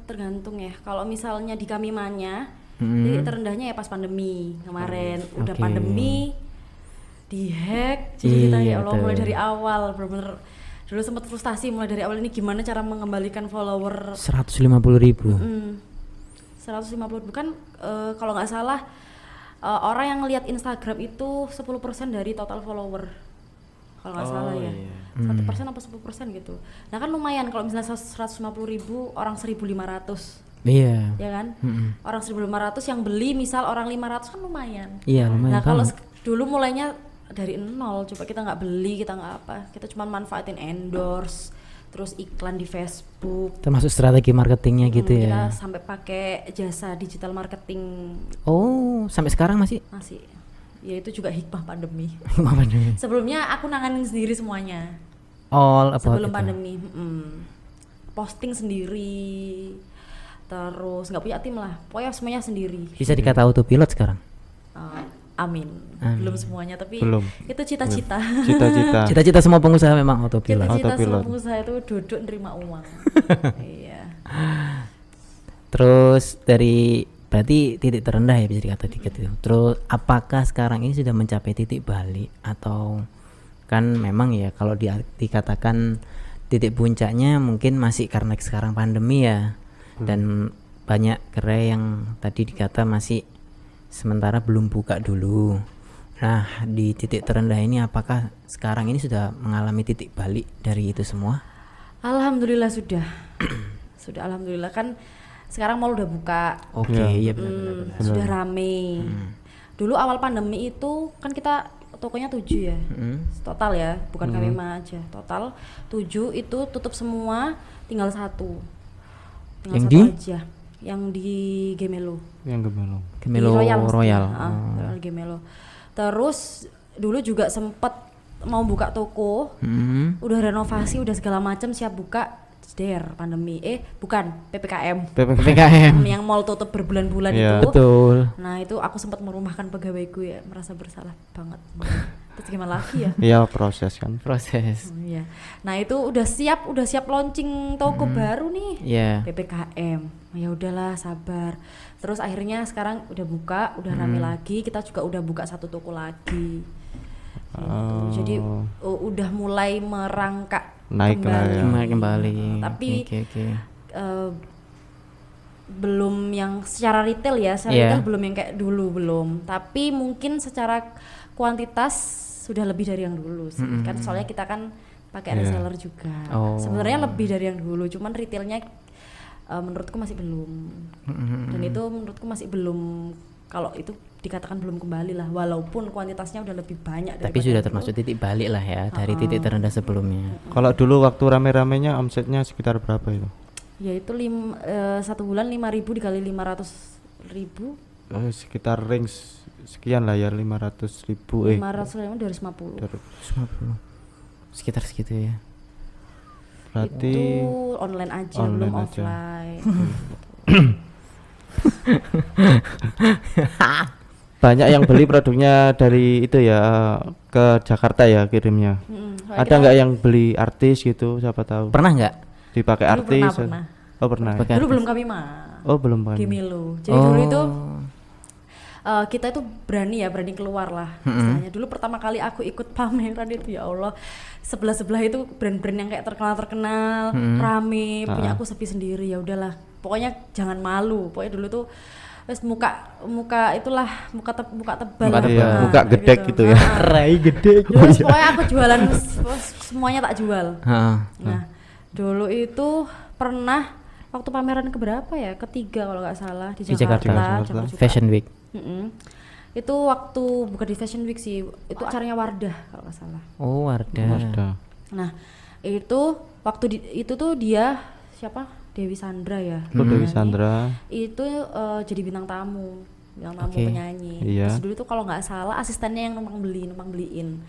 tergantung ya. Kalau misalnya di Kami Mah-nya, titik terendahnya ya pas pandemi kemarin. Udah Oke. pandemi, dihack. Jadi kita Iya, ya Allah betul. mulai dari awal bener-bener dulu sempat frustasi mulai dari awal ini gimana cara mengembalikan follower 150.000. 150 kan kalau nggak salah orang yang lihat Instagram itu 10% dari total follower kalau nggak salah ya 1% apa 10% gitu. Nah kan lumayan kalau misalnya 150.000 orang 1.500 Iya. ya kan, orang 1.500 yang beli misal orang 500 kan lumayan. Iya, lumayan Nah kalau banget. dulu mulainya dari nol, coba kita nggak beli, kita nggak apa, kita cuma manfaatin endorse, terus iklan di Facebook. Termasuk strategi marketingnya gitu Kita ya. sampai pakai jasa digital marketing Oh, sampai sekarang masih? masih. Ya itu juga hikmah pandemi. Apa nih? Sebelumnya aku nanganin sendiri semuanya. All about Sebelum itu. pandemi, posting sendiri, terus nggak punya tim lah, pokoknya semuanya sendiri. Bisa dikata autopilot sekarang. Amin. Amin. Belum semuanya, tapi Belum. itu cita-cita. Cita-cita. Cita-cita semua pengusaha memang autopilot. Cita-cita semua Autopilot. pengusaha itu duduk nerima uang. Iya. Terus dari berarti titik terendah ya bisa dikata dikit itu. Terus apakah sekarang ini sudah mencapai titik balik atau kan memang ya kalau dikatakan titik puncaknya mungkin masih karena sekarang pandemi ya dan banyak gerai yang tadi dikata masih sementara belum buka dulu. Nah, di titik terendah ini apakah sekarang ini sudah mengalami titik balik dari itu semua? Alhamdulillah sudah. Sudah alhamdulillah kan sekarang mall udah buka. Oke, iya benar. Sudah rame. Dulu awal pandemi itu kan kita tokonya 7 ya. Total ya, bukan Kamema aja. Total 7 itu tutup semua, tinggal 1. Tinggal Yang 1 di? aja. Yang di Gemelo. Yang Gemelo. Gemelo Di Royal. Royal Gemelo. Terus dulu juga sempet mau buka toko, udah renovasi, udah segala macam siap buka, pandemi. Bukan, PPKM. PPKM. Yang mall tutup berbulan-bulan Iya, itu. Betul. Nah, itu aku sempat merumahkan pegawaiku ya, merasa bersalah banget. Terus gimana lagi ya? Iya, proses kan. Proses. Iya. Nah, itu udah siap launching toko baru nih. Iya. PPKM. Ya udahlah, sabar. Terus akhirnya sekarang udah buka, udah rame lagi, kita juga udah buka 1 toko lagi. Gitu. Jadi udah mulai merangkak Naik kembali. Tapi Oke. belum yang secara retail ya, retail belum yang kayak dulu belum. Tapi mungkin secara kuantitas sudah lebih dari yang dulu sih. Kan soalnya kita kan pakai reseller juga. Sebenarnya lebih dari yang dulu, cuman retailnya menurutku masih belum. Dan itu menurutku masih belum, kalau itu dikatakan belum kembali lah, walaupun kuantitasnya udah lebih banyak. Tapi sudah termasuk titik balik lah ya dari titik terendah sebelumnya. Kalau dulu waktu rame-ramenya omsetnya sekitar berapa itu? Ya itu 1 bulan 5.000 dikali 500.000. Sekitar range sekian lah ya, 500.000. 500.000 250. 150. Sekitar segitu ya. Berarti itu online aja, online belum aja. offline. banyak yang beli produknya dari itu ya, ke Jakarta ya kirimnya. Ada nggak yang beli artis gitu, siapa tahu Pernah nggak? dipakai Dulu artis? pernah. Oh pernah. Pakai Dulu artis. belum kami mah. Oh belum kan. Gemelo. Jadi dulu itu kita itu berani keluar lah istilahnya. Dulu pertama kali aku ikut pameran itu, ya Allah, sebelah itu brand-brand yang kayak terkenal, rame, punya aku sepi sendiri. Ya udahlah, pokoknya jangan malu. Pokoknya dulu tuh wes muka tebal lah. Iya, muka gedek gitu ya. Rai gede. Dulu pokoknya aku jualan semuanya tak jual. Nah, dulu itu pernah waktu pameran keberapa ya? Ketiga kalau nggak salah di Jakarta. Jakarta. Fashion Week. Itu waktu bukan di Fashion Week sih, itu acaranya Wardah kalau nggak salah. Oh, Wardah. Nah, itu waktu itu tuh dia siapa? Dewi Sandra ya. Dewi Sandra. Itu jadi bintang tamu penyanyi. Iya. Terus dulu tuh kalau nggak salah asistennya yang numpang beliin.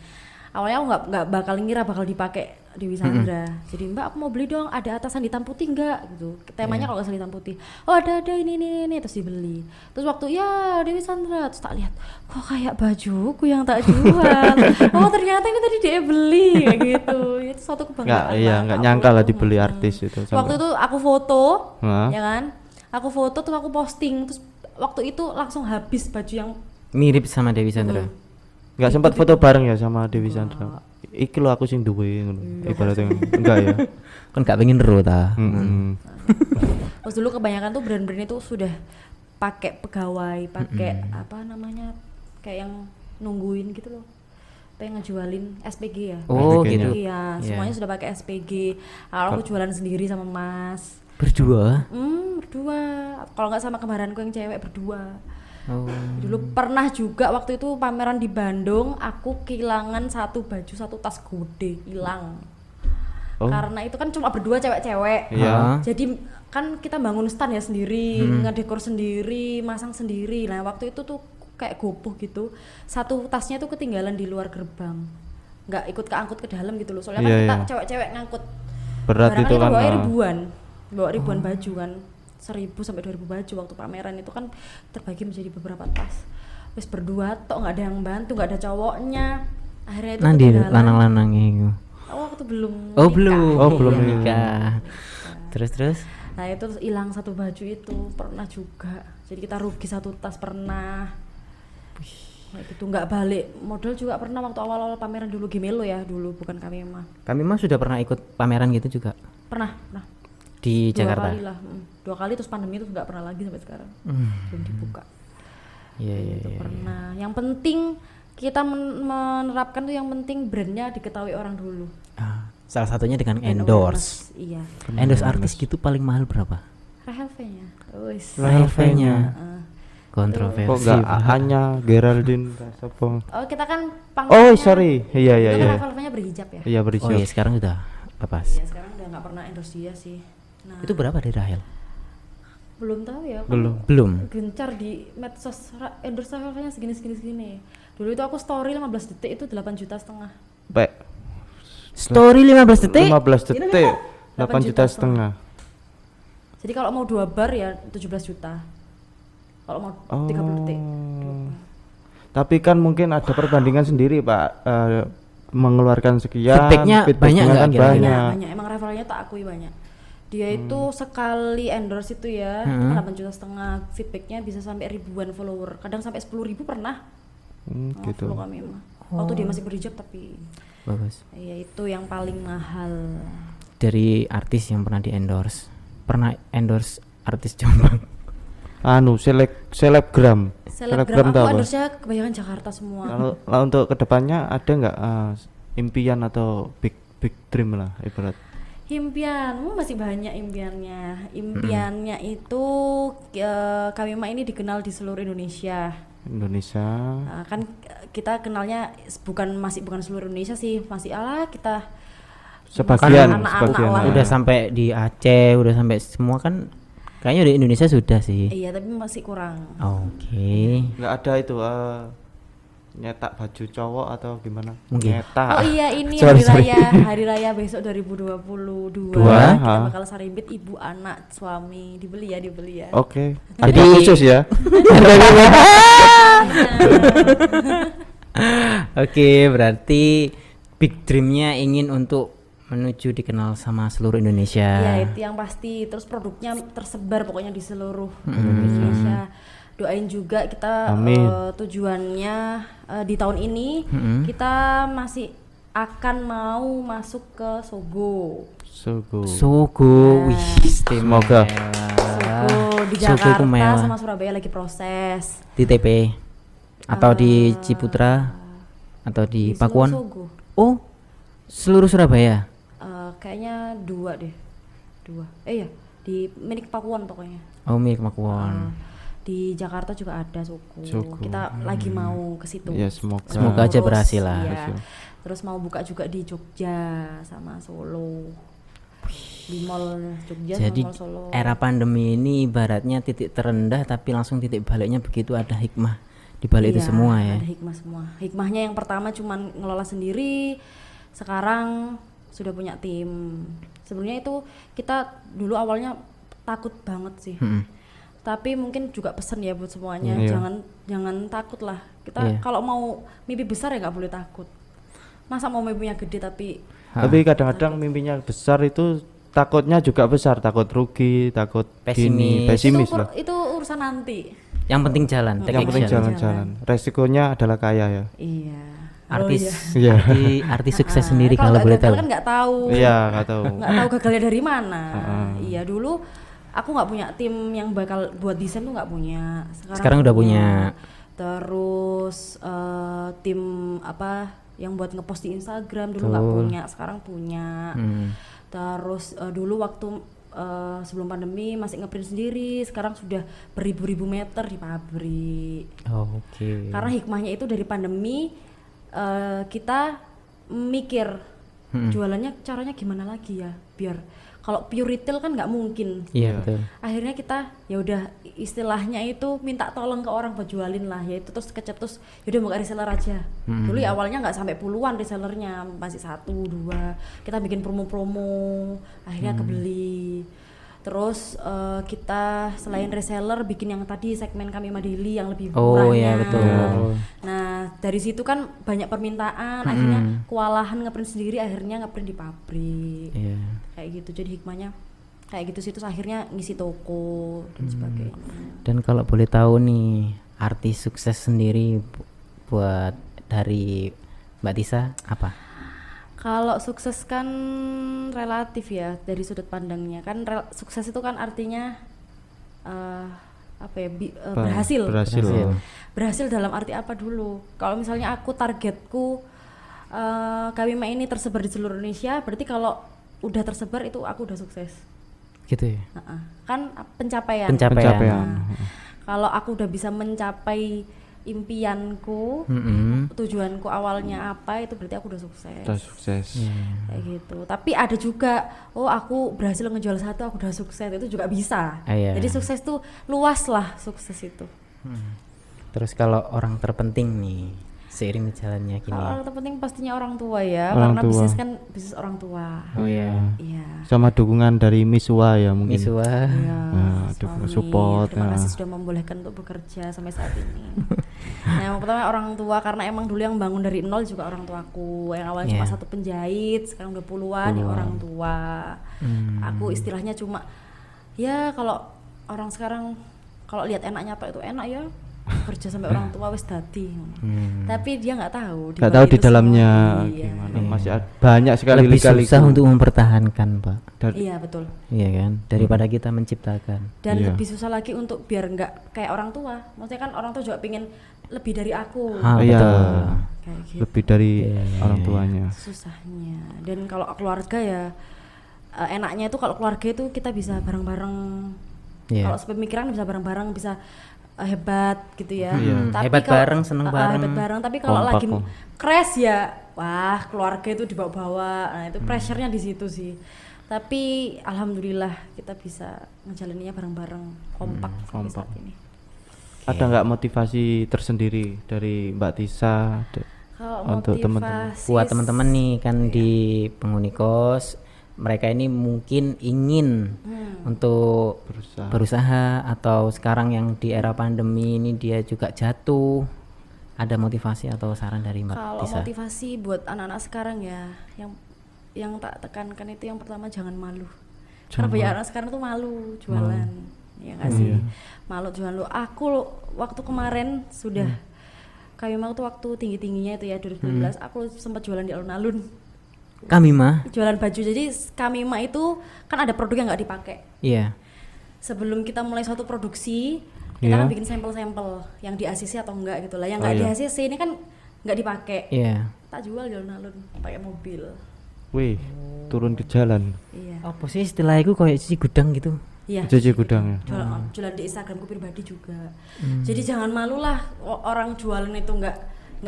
Awalnya aku nggak bakal ngira bakal dipakai Dewi Sandra. Jadi Mbak, aku mau beli dong, ada atasan hitam putih nggak gitu. Temanya kalau nggak salah hitam putih. Oh ada ini terus dibeli. Terus waktu ya Dewi Sandra, terus tak lihat kok kayak bajuku yang tak jual. Oh ternyata ini tadi dia beli kayak gitu. Itu suatu kebanggaan. Nggak nyangka lah dibeli artis itu. Waktu itu aku foto, ya kan? Aku foto terus aku posting, terus waktu itu langsung habis baju yang mirip sama Dewi Sandra. Nggak sempat foto bareng ya sama Dewi Sandra. Iki lo aku sing duwe ngono. Ibaratnya enggak ya. Kan gak pengen ero ta. Terus dulu kebanyakan tuh brand-brand itu sudah pakai pegawai, pakai apa namanya? Kayak yang nungguin gitu loh. Kayak ngejualin SPG ya. Oh SPG-nya. gitu. Iya, semuanya sudah pakai SPG. Kalau aku jualan sendiri sama Mas. Berdua. Berdua. Kalau nggak sama kembaranku yang cewek berdua. Oh. Dulu pernah juga waktu itu pameran di Bandung, aku kehilangan 1 baju 1 tas gede, hilang. Karena itu kan cuma berdua cewek-cewek. Iya. Jadi kan kita bangun stand ya sendiri, ngedekor sendiri, masang sendiri. Nah waktu itu tuh kayak gopoh gitu. 1 tasnya tuh ketinggalan di luar gerbang, nggak ikut keangkut ke dalam gitu loh. Soalnya kan kita cewek-cewek ngangkut. Berat itu kan. Bawa ribuan baju kan. 1.000 sampai 2.000 baju waktu pameran itu kan terbagi menjadi beberapa tas. Wes berdua tok, nggak ada yang bantu, nggak ada cowoknya. Akhirnya itu Nanti lanang-lanang itu. Waktu belum belum nikah. Terus. Nah itu hilang 1 baju itu pernah juga. Jadi kita rugi 1 tas pernah. Nah, itu nggak balik modal juga pernah waktu awal-awal pameran dulu Gemelo ya dulu, bukan Kamema. Kamema sudah pernah ikut pameran gitu juga? Pernah. Di Jakarta? 2 kali lah. 2 kali terus pandemi itu nggak pernah lagi sampai sekarang. Belum dibuka. Iya. Pernah. Yang penting kita menerapkan tuh yang penting brandnya diketahui orang dulu. Salah satunya dengan Brand endorse. awareness, iya. Endorse artis gitu paling mahal berapa? Rahel V-nya. Wis. Rahel V-nya. Heeh. Kontroversi. Kok enggak hanya Geraldine Sopong? Oh, kita kan Oh, sorry. Iya iya itu iya. kan Rahel V-nya berhijab ya. Iya Oh berhijab. iya, sekarang udah lepas. Iya, sekarang udah nggak pernah endorse dia sih. Nah, Itu berapa dari Rahel? belum tahu ya. Aku Belum. gencar di medsos endorse Rahel V-nya segini. Dulu itu aku story 15 detik itu 8,5 juta. Baik. Story 15 detik. 15 Ini detik. berapa? 8 juta setengah. Jadi kalau mau 2 bar ya 17 juta. Kalau mau 30 detik. Tapi kan mungkin ada perbandingan sendiri, Pak. Mengeluarkan sekian, Feedbacknya banyak nggak kan kira-kira? banyak. Banyak, emang referralnya tak akui banyak. Dia itu sekali endorse itu ya 8,5 juta, feedbacknya bisa sampai ribuan follower, kadang sampai 10.000 pernah. Gitu. Follow kami mah. Waktu dia masih berhijab tapi Bagus. ya itu yang paling mahal. Dari artis yang pernah di endorse. Pernah endorse artis Jombang. Selebgram. Selebgram tahu aku apa? endorse-nya kebanyakan Jakarta semua. Kalau untuk kedepannya ada nggak impian atau big dream lah ibarat? Impianmu masih banyak impiannya. Impiannya itu kami mah ini dikenal di seluruh Indonesia. Kan kita kenalnya bukan seluruh Indonesia sih, masih kita sebagian anak-anak lah. Udah sampai di Aceh, udah sampai semua kan. Kayaknya di Indonesia sudah sih. Iya, tapi masih kurang. Oke. Nggak ada itu nyetak baju cowok atau gimana? Mungkin. Nyetak. Oh iya, ini Sorry. hari raya besok 2022. Dua, Kita bakal sarimbit ibu, anak, suami, dibeli ya. Oke. Jadi- Ada khusus ya. Oke, berarti big dreamnya ingin untuk menuju dikenal sama seluruh Indonesia. Ya itu yang pasti. Terus produknya tersebar pokoknya di seluruh Indonesia. Doain juga kita tujuannya di tahun ini kita masih akan mau masuk ke Sogo. Sogo, wih, Semoga. Sogo di Sogo itu Jakarta mewah. sama Surabaya lagi proses. Di TP atau di Ciputra atau di Pakuan. Sogo. Oh, seluruh Surabaya. Kayaknya 2 deh. 2. Iya, di milik Pakuan pokoknya. Oh, milik Pakuan. Di Jakarta juga ada Sogo. Sogo. Kita lagi mau ke situ. Ya semoga. Semoga aja berhasil lah. Iya. Terus mau buka juga di Jogja sama Solo. Di mall Jogja Jadi sama mall Solo. era pandemi ini ibaratnya titik terendah tapi langsung titik baliknya begitu, ada hikmah di balik itu Iya, semua ya. Ada hikmah semua. Hikmahnya yang pertama cuman ngelola sendiri. Sekarang sudah punya tim. Sebenarnya itu kita dulu awalnya takut banget sih. Tapi mungkin juga pesan ya buat semuanya, Iya. jangan takut lah. Kita Iya. kalau mau mimpi besar ya nggak boleh takut. Masa mau mimpinya gede tapi Kadang-kadang mimpinya besar itu takutnya juga besar, takut rugi, takut pesimis lah. itu urusan nanti. Yang penting jalan, take Yang penting action. jalan-jalan. Resikonya adalah kaya ya. Iya. Artis, Iya. artis sukses sendiri kalau nggak boleh gagal tahu. kan nggak tahu. Iya, nggak tahu. Nggak tahu gagalnya dari mana. Iya dulu aku nggak punya tim yang bakal buat desain tuh nggak punya. Sekarang udah punya. Terus tim apa yang buat ngepost di Instagram dulu nggak punya, sekarang punya. Terus dulu waktu sebelum pandemi masih ngeprint sendiri, sekarang sudah beribu-ribu meter di pabrik. Oke. Karena hikmahnya itu dari pandemi kita mikir jualannya caranya gimana lagi ya biar kalau pure retail kan nggak mungkin. Iya betul. Akhirnya kita ya udah istilahnya itu minta tolong ke orang buat jualin lah, yaitu terus kecetus yaudah buka reseller aja. Dulu ya awalnya nggak sampai puluhan resellernya, masih 1-2. Kita bikin promo-promo, akhirnya kebeli. Terus kita selain reseller bikin yang tadi segmen kami Madeli yang lebih murahnya. Oh iya betul. Nah dari situ kan banyak permintaan, akhirnya kewalahan ngeprint sendiri, akhirnya ngeprint di pabrik. Iya. Kayak gitu, jadi hikmahnya kayak gitu sih. Terus akhirnya ngisi toko dan sebagainya. Dan kalau boleh tahu nih, artis sukses sendiri buat dari Mbak Tisa apa? Kalau sukses kan relatif ya dari sudut pandangnya kan. Sukses itu kan artinya berhasil. Berhasil. Berhasil dalam arti apa dulu? Kalau misalnya aku targetku Kawima ini tersebar di seluruh Indonesia, berarti kalau udah tersebar itu aku udah sukses. Gitu ya. Kan pencapaian. Pencapaian. Kalau aku udah bisa mencapai impianku, tujuanku awalnya apa, itu berarti aku udah sukses. Udah sukses. Kayak gitu. Tapi ada juga, aku berhasil ngejual satu, aku udah sukses, itu juga bisa. Iya. Jadi sukses tuh luas lah, sukses itu. Terus kalau orang terpenting nih seiring jalannya gini. Kalau orang terpenting pastinya orang tua ya, Orang karena tua. bisnis kan bisnis orang tua. Oh ya. Iya. Sama dukungan dari Miswa ya mungkin. Miswa. Iya, dukungan suami. support. Terima kasih sudah membolehkan untuk bekerja sampai saat ini. Nah, yang pertama orang tua, karena emang dulu yang bangun dari nol juga orang tuaku. Yang awalnya cuma satu penjahit, sekarang udah puluhan yang orang tua. Aku istilahnya cuma ya kalau orang sekarang kalau lihat enaknya apa itu enak ya, kerja sampai orang tua wis dadi. Tapi dia nggak tahu Di dalamnya semua. Iya. gimana. Masih banyak sekali Lebih lika-liku. susah untuk mempertahankan, Pak. Iya betul. Iya kan? Daripada kita menciptakan. Dan Iya. lebih susah lagi untuk biar nggak kayak orang tua. Maksudnya kan orang tua juga pingin lebih dari aku. Iya. Betul. Kayak gitu. Lebih dari orang tuanya. Susahnya. Dan kalau keluarga ya enaknya itu kalau keluarga itu kita bisa bareng-bareng. Iya. Kalau sepemikiran bisa bareng-bareng, bisa hebat gitu ya. Hebat bareng, seneng bareng. Hebat bareng. Tapi kalau Kompak, lagi crash ya, wah keluarga itu dibawa-bawa. Nah itu pressure-nya di situ sih. Tapi alhamdulillah kita bisa ngejalaninnya bareng-bareng, kompak sampai saat ini. Ada nggak motivasi tersendiri dari Mbak Tisa Kalau untuk teman-teman? motivasi Buat teman-teman nih kan di penghuni kos, mereka ini mungkin ingin untuk berusaha atau sekarang yang di era pandemi ini dia juga jatuh. Ada motivasi atau saran dari Mbak Kalau Tisa? motivasi buat anak-anak sekarang ya, yang tak tekankan itu yang pertama jangan malu. Karena banyak anak sekarang tuh malu jualan, ya nggak sih? Malu jualan. Aku waktu kemarin sudah Kawima tuh waktu tinggi-tingginya itu ya 2012, aku sempat jualan di alun-alun. Kami mah, Jualan baju. Jadi Kawima itu kan ada produk yang nggak dipakai. iya. Sebelum kita mulai suatu produksi, kita kan bikin sampel-sampel yang di ACC atau enggak gitu lah. Yang nggak di ACC ini kan nggak dipakai. Iya. Tak jual di alun-alun pakai mobil. Wih, turun ke jalan. Iya. Apa sih istilah itu kayak cuci gudang gitu? Iya. Cuci gudang ya. Jualan di Instagramku pribadi juga. Jadi jangan malu lah, orang jualan itu nggak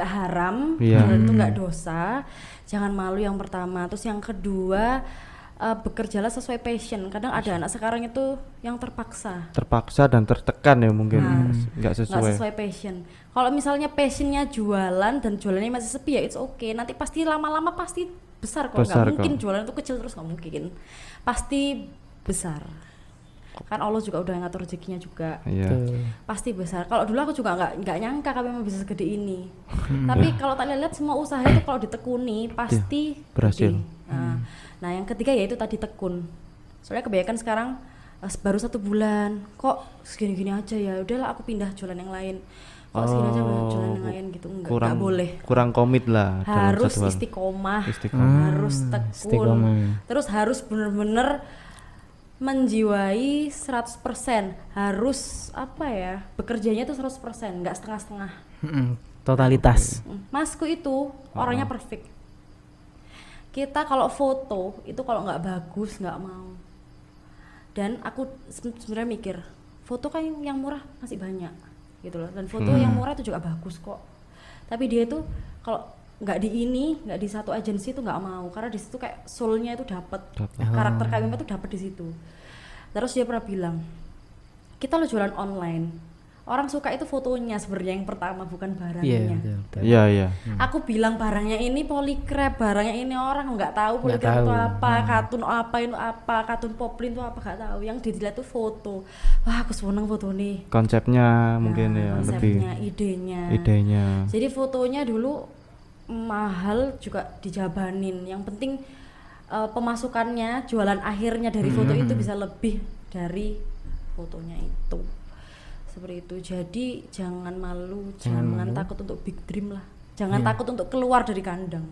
haram, jualan itu nggak dosa. Jangan malu yang pertama. Terus yang kedua, bekerjalah sesuai passion. Kadang ada anak sekarang itu yang terpaksa Dan tertekan ya mungkin nggak nggak sesuai. sesuai passion. Kalau misalnya passionnya jualan dan jualannya masih sepi ya it's okay. Nanti pasti lama-lama pasti besar kok. Besar Nggak mungkin kok. jualan itu kecil terus, nggak mungkin. Pasti besar. Kan Allah juga udah ngatur rezekinya juga. Iya. Pasti besar. Kalau dulu aku juga nggak nyangka kami mau bisa segede ini. Tapi kalau tak lihat semua usaha itu kalau ditekuni pasti berhasil. gede. Nah yang ketiga yaitu tadi tekun. Soalnya kebanyakan sekarang baru 1 bulan kok segini-gini aja ya. Udahlah aku pindah jualan yang lain. Kok segini aja jualan yang lain gitu. Nggak boleh. Kurang komit lah. dalam Harus satu hal. istiqomah. Istiqomah. Harus tekun. Istiqomah. Terus harus bener-bener menjiwai 100%, harus apa ya, bekerjanya tuh 100%, nggak setengah-setengah. Totalitas. Masku itu orangnya perfect. Kita kalau foto itu kalau nggak bagus nggak mau. Dan aku sebenarnya mikir, foto kan yang murah masih banyak gitu loh, dan foto yang murah itu juga bagus kok. Tapi dia itu kalau nggak di satu agensi itu nggak mau, karena di situ kayak soulnya itu dapat, karakter Kawima itu dapat di situ. Terus dia pernah bilang, kita lo jualan online, orang suka itu fotonya sebenarnya yang pertama, bukan barangnya. Iya, iya. Aku bilang barangnya ini polycrab, barangnya ini orang nggak tahu polycrab itu apa, katun poplin itu apa nggak tahu. Yang dilihat tuh foto. Wah aku seneng foto nih. Konsepnya mungkin ya lebih. Konsepnya, idenya. Jadi fotonya dulu mahal juga dijabanin. Yang penting pemasukannya, jualan akhirnya dari foto itu bisa lebih dari fotonya itu. Seperti itu. Jadi jangan malu, jangan takut untuk big dream lah. Jangan takut untuk keluar dari kandang.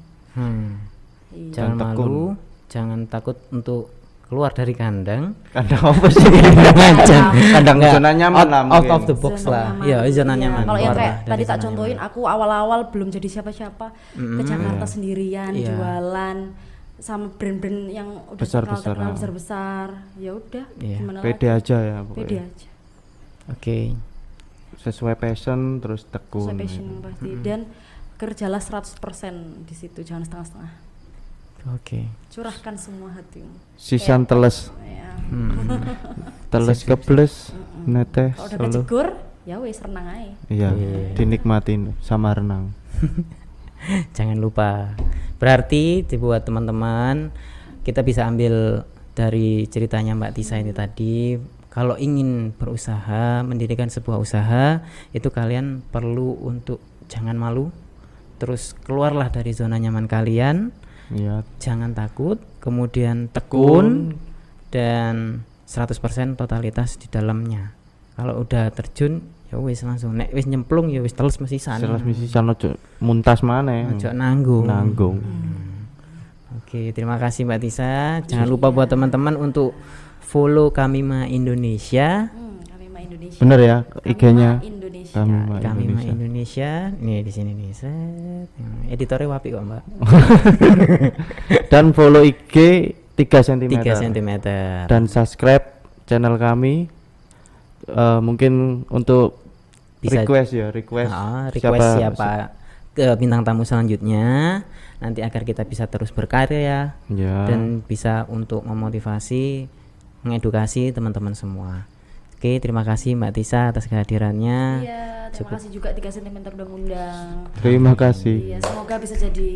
Jangan malu, jangan takut untuk keluar dari kandang. Kandang apa sih? Kandang Nggak, zona nyaman lah out of mungkin. the box Zona lah. nyaman. Iya, zona Iya, nyaman. kalau yang Keluar kayak lah tadi dari tak zona contohin, nyaman. aku awal-awal belum jadi siapa-siapa ke Jakarta Iya. sendirian, Iya. jualan sama brand-brand yang udah Besar-besar, terkenal ah. besar-besar. Ya udah, Iya. gimana Pede lagi? aja ya Pede pokoknya. aja. Oke. Sesuai passion terus tekun. Sesuai passion pasti, dan kerjalah 100% di situ, jangan setengah-setengah. Oke. Curahkan semua hatimu. Sisan teles, Ya. teles kebles, netes. Kalau udah solo. kejegur, ya wes renang aja. Iya, Iya. dinikmatin sama renang. Jangan lupa. Berarti buat teman-teman, kita bisa ambil dari ceritanya Mbak Tisa ini tadi, kalau ingin berusaha, mendirikan sebuah usaha, itu kalian perlu untuk jangan malu. Terus keluarlah dari zona nyaman kalian, Iya. jangan takut, kemudian tekun dan 100% totalitas di dalamnya. Kalau udah terjun, ya wis langsung nek wis nyemplung ya wis terus mesisan. Jelas misi sana muntas mana? Ojo nanggung. Nanggung. Oke, terima kasih Mbak Tisa. Jangan lupa buat teman-teman untuk follow Kamima Indonesia. Kamima Indonesia. Bener ya IG-nya. Kamima Indonesia. Kamima Kamima Indonesia. Indonesia. Nih di sini nih. Set. Editornya wapi kok, Mbak. Dan follow IG 3 cm. 3 cm. Dan subscribe channel kami. Mungkin untuk Bisa- request ya, request. Request siapa ke bintang tamu selanjutnya, nanti agar kita bisa terus berkarya Ya. dan bisa untuk memotivasi, mengedukasi teman-teman semua. Oke, terima kasih Mbak Tisa atas kehadirannya. Iya, terima kasih juga 3 cm udah ngundang. Terima kasih. Iya, semoga bisa jadi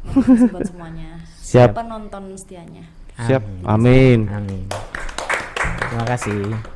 motivasi buat semuanya. Siap. Penonton setianya. Siap. Amin. Amin. Terima kasih.